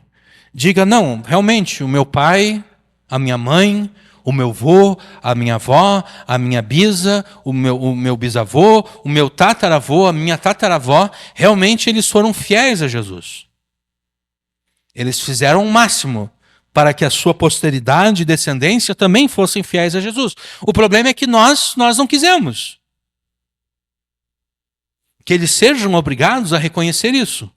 diga, não, realmente, o meu pai, a minha mãe, o meu avô, a minha avó, a minha bisa, o meu bisavô, o meu tataravô, a minha tataravó, realmente eles foram fiéis a Jesus. Eles fizeram o máximo para que a sua posteridade e descendência também fossem fiéis a Jesus. O problema é que nós não quisemos. Que eles sejam obrigados a reconhecer isso.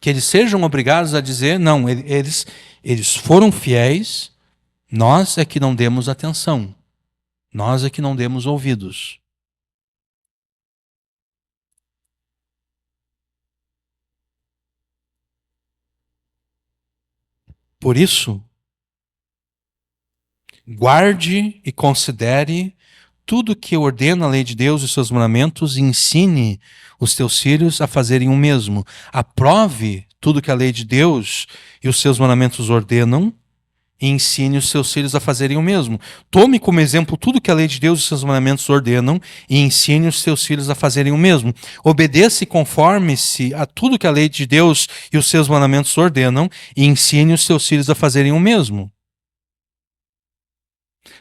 Que eles sejam obrigados a dizer, não, eles foram fiéis, Nós é que não demos atenção. Nós é que não demos ouvidos. Por isso, guarde e considere tudo que ordena a lei de Deus e os seus mandamentos e ensine os teus filhos a fazerem o mesmo. Aprove tudo que a lei de Deus e os seus mandamentos ordenam e ensine os seus filhos a fazerem o mesmo. Tome como exemplo tudo que a lei de Deus e os seus mandamentos ordenam e ensine os seus filhos a fazerem o mesmo. Obedeça e conforme-se a tudo que a lei de Deus e os seus mandamentos ordenam e ensine os seus filhos a fazerem o mesmo.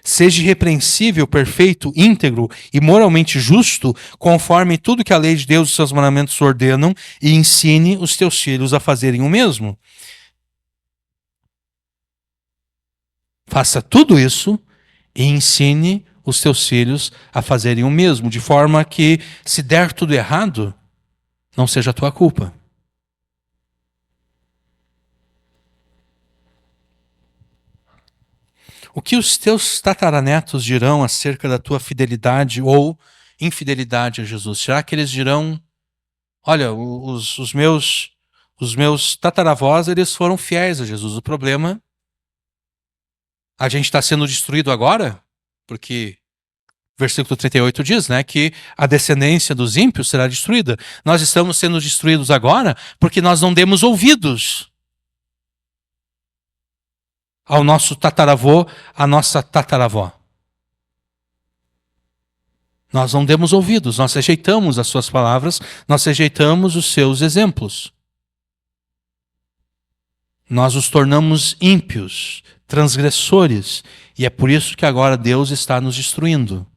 Seja irrepreensível, perfeito, íntegro e moralmente justo, conforme tudo que a lei de Deus e os seus mandamentos ordenam, e ensine os teus filhos a fazerem o mesmo. Faça tudo isso e ensine os teus filhos a fazerem o mesmo, de forma que, se der tudo errado, não seja a tua culpa. O que os teus tataranetos dirão acerca da tua fidelidade ou infidelidade a Jesus? Será que eles dirão, olha, os meus tataravós, eles foram fiéis a Jesus. O problema, a gente está sendo destruído agora, porque versículo 38 diz, né, que a descendência dos ímpios será destruída. Nós estamos sendo destruídos agora porque nós não demos ouvidos ao nosso tataravô, à nossa tataravó. Nós não demos ouvidos, nós rejeitamos as suas palavras, nós rejeitamos os seus exemplos. Nós os tornamos ímpios, transgressores, e é por isso que agora Deus está nos destruindo.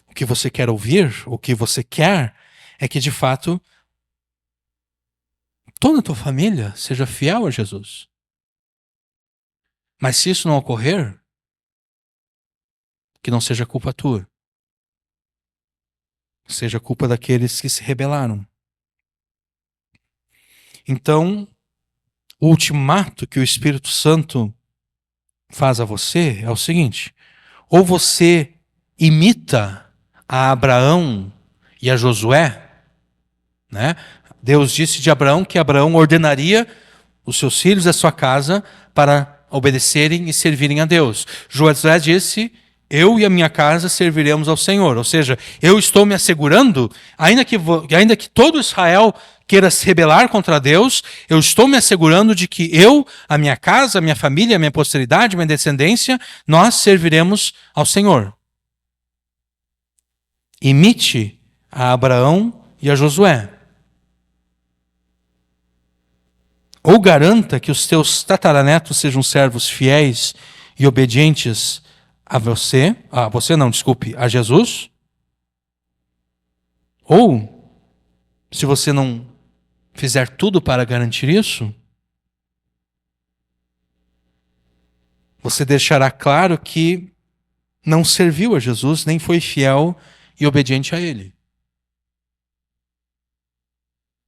O que você quer ouvir, o que você quer, é que de fato toda a tua família seja fiel a Jesus. Mas se isso não ocorrer, que não seja culpa tua. Seja culpa daqueles que se rebelaram. Então, o ultimato que o Espírito Santo faz a você é o seguinte: ou você imita a Abraão e a Josué, né? Deus disse de Abraão que Abraão ordenaria os seus filhos e a sua casa para obedecerem e servirem a Deus. Josué disse: eu e a minha casa serviremos ao Senhor. Ou seja, eu estou me assegurando, ainda que todo Israel queira se rebelar contra Deus, eu estou me assegurando de que eu, a minha casa, a minha família, a minha posteridade, a minha descendência, nós serviremos ao Senhor. Imite a Abraão e a Josué. Ou garanta que os teus tataranetos sejam servos fiéis e obedientes a Jesus. Ou, se você não fizer tudo para garantir isso, você deixará claro que não serviu a Jesus, nem foi fiel e obediente a Ele.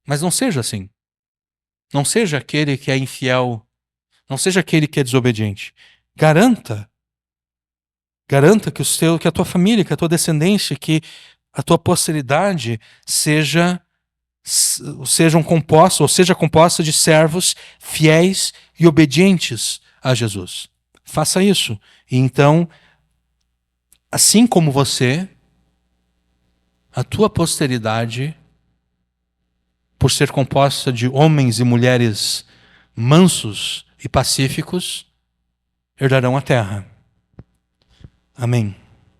Mas não seja assim. Não seja aquele que é infiel, não seja aquele que é desobediente. Garanta que a tua família, que a tua descendência, que a tua posteridade seja composta de servos fiéis e obedientes a Jesus. Faça isso. E então, assim como você, a tua posteridade, por ser composta de homens e mulheres mansos e pacíficos, herdarão a terra. Amém.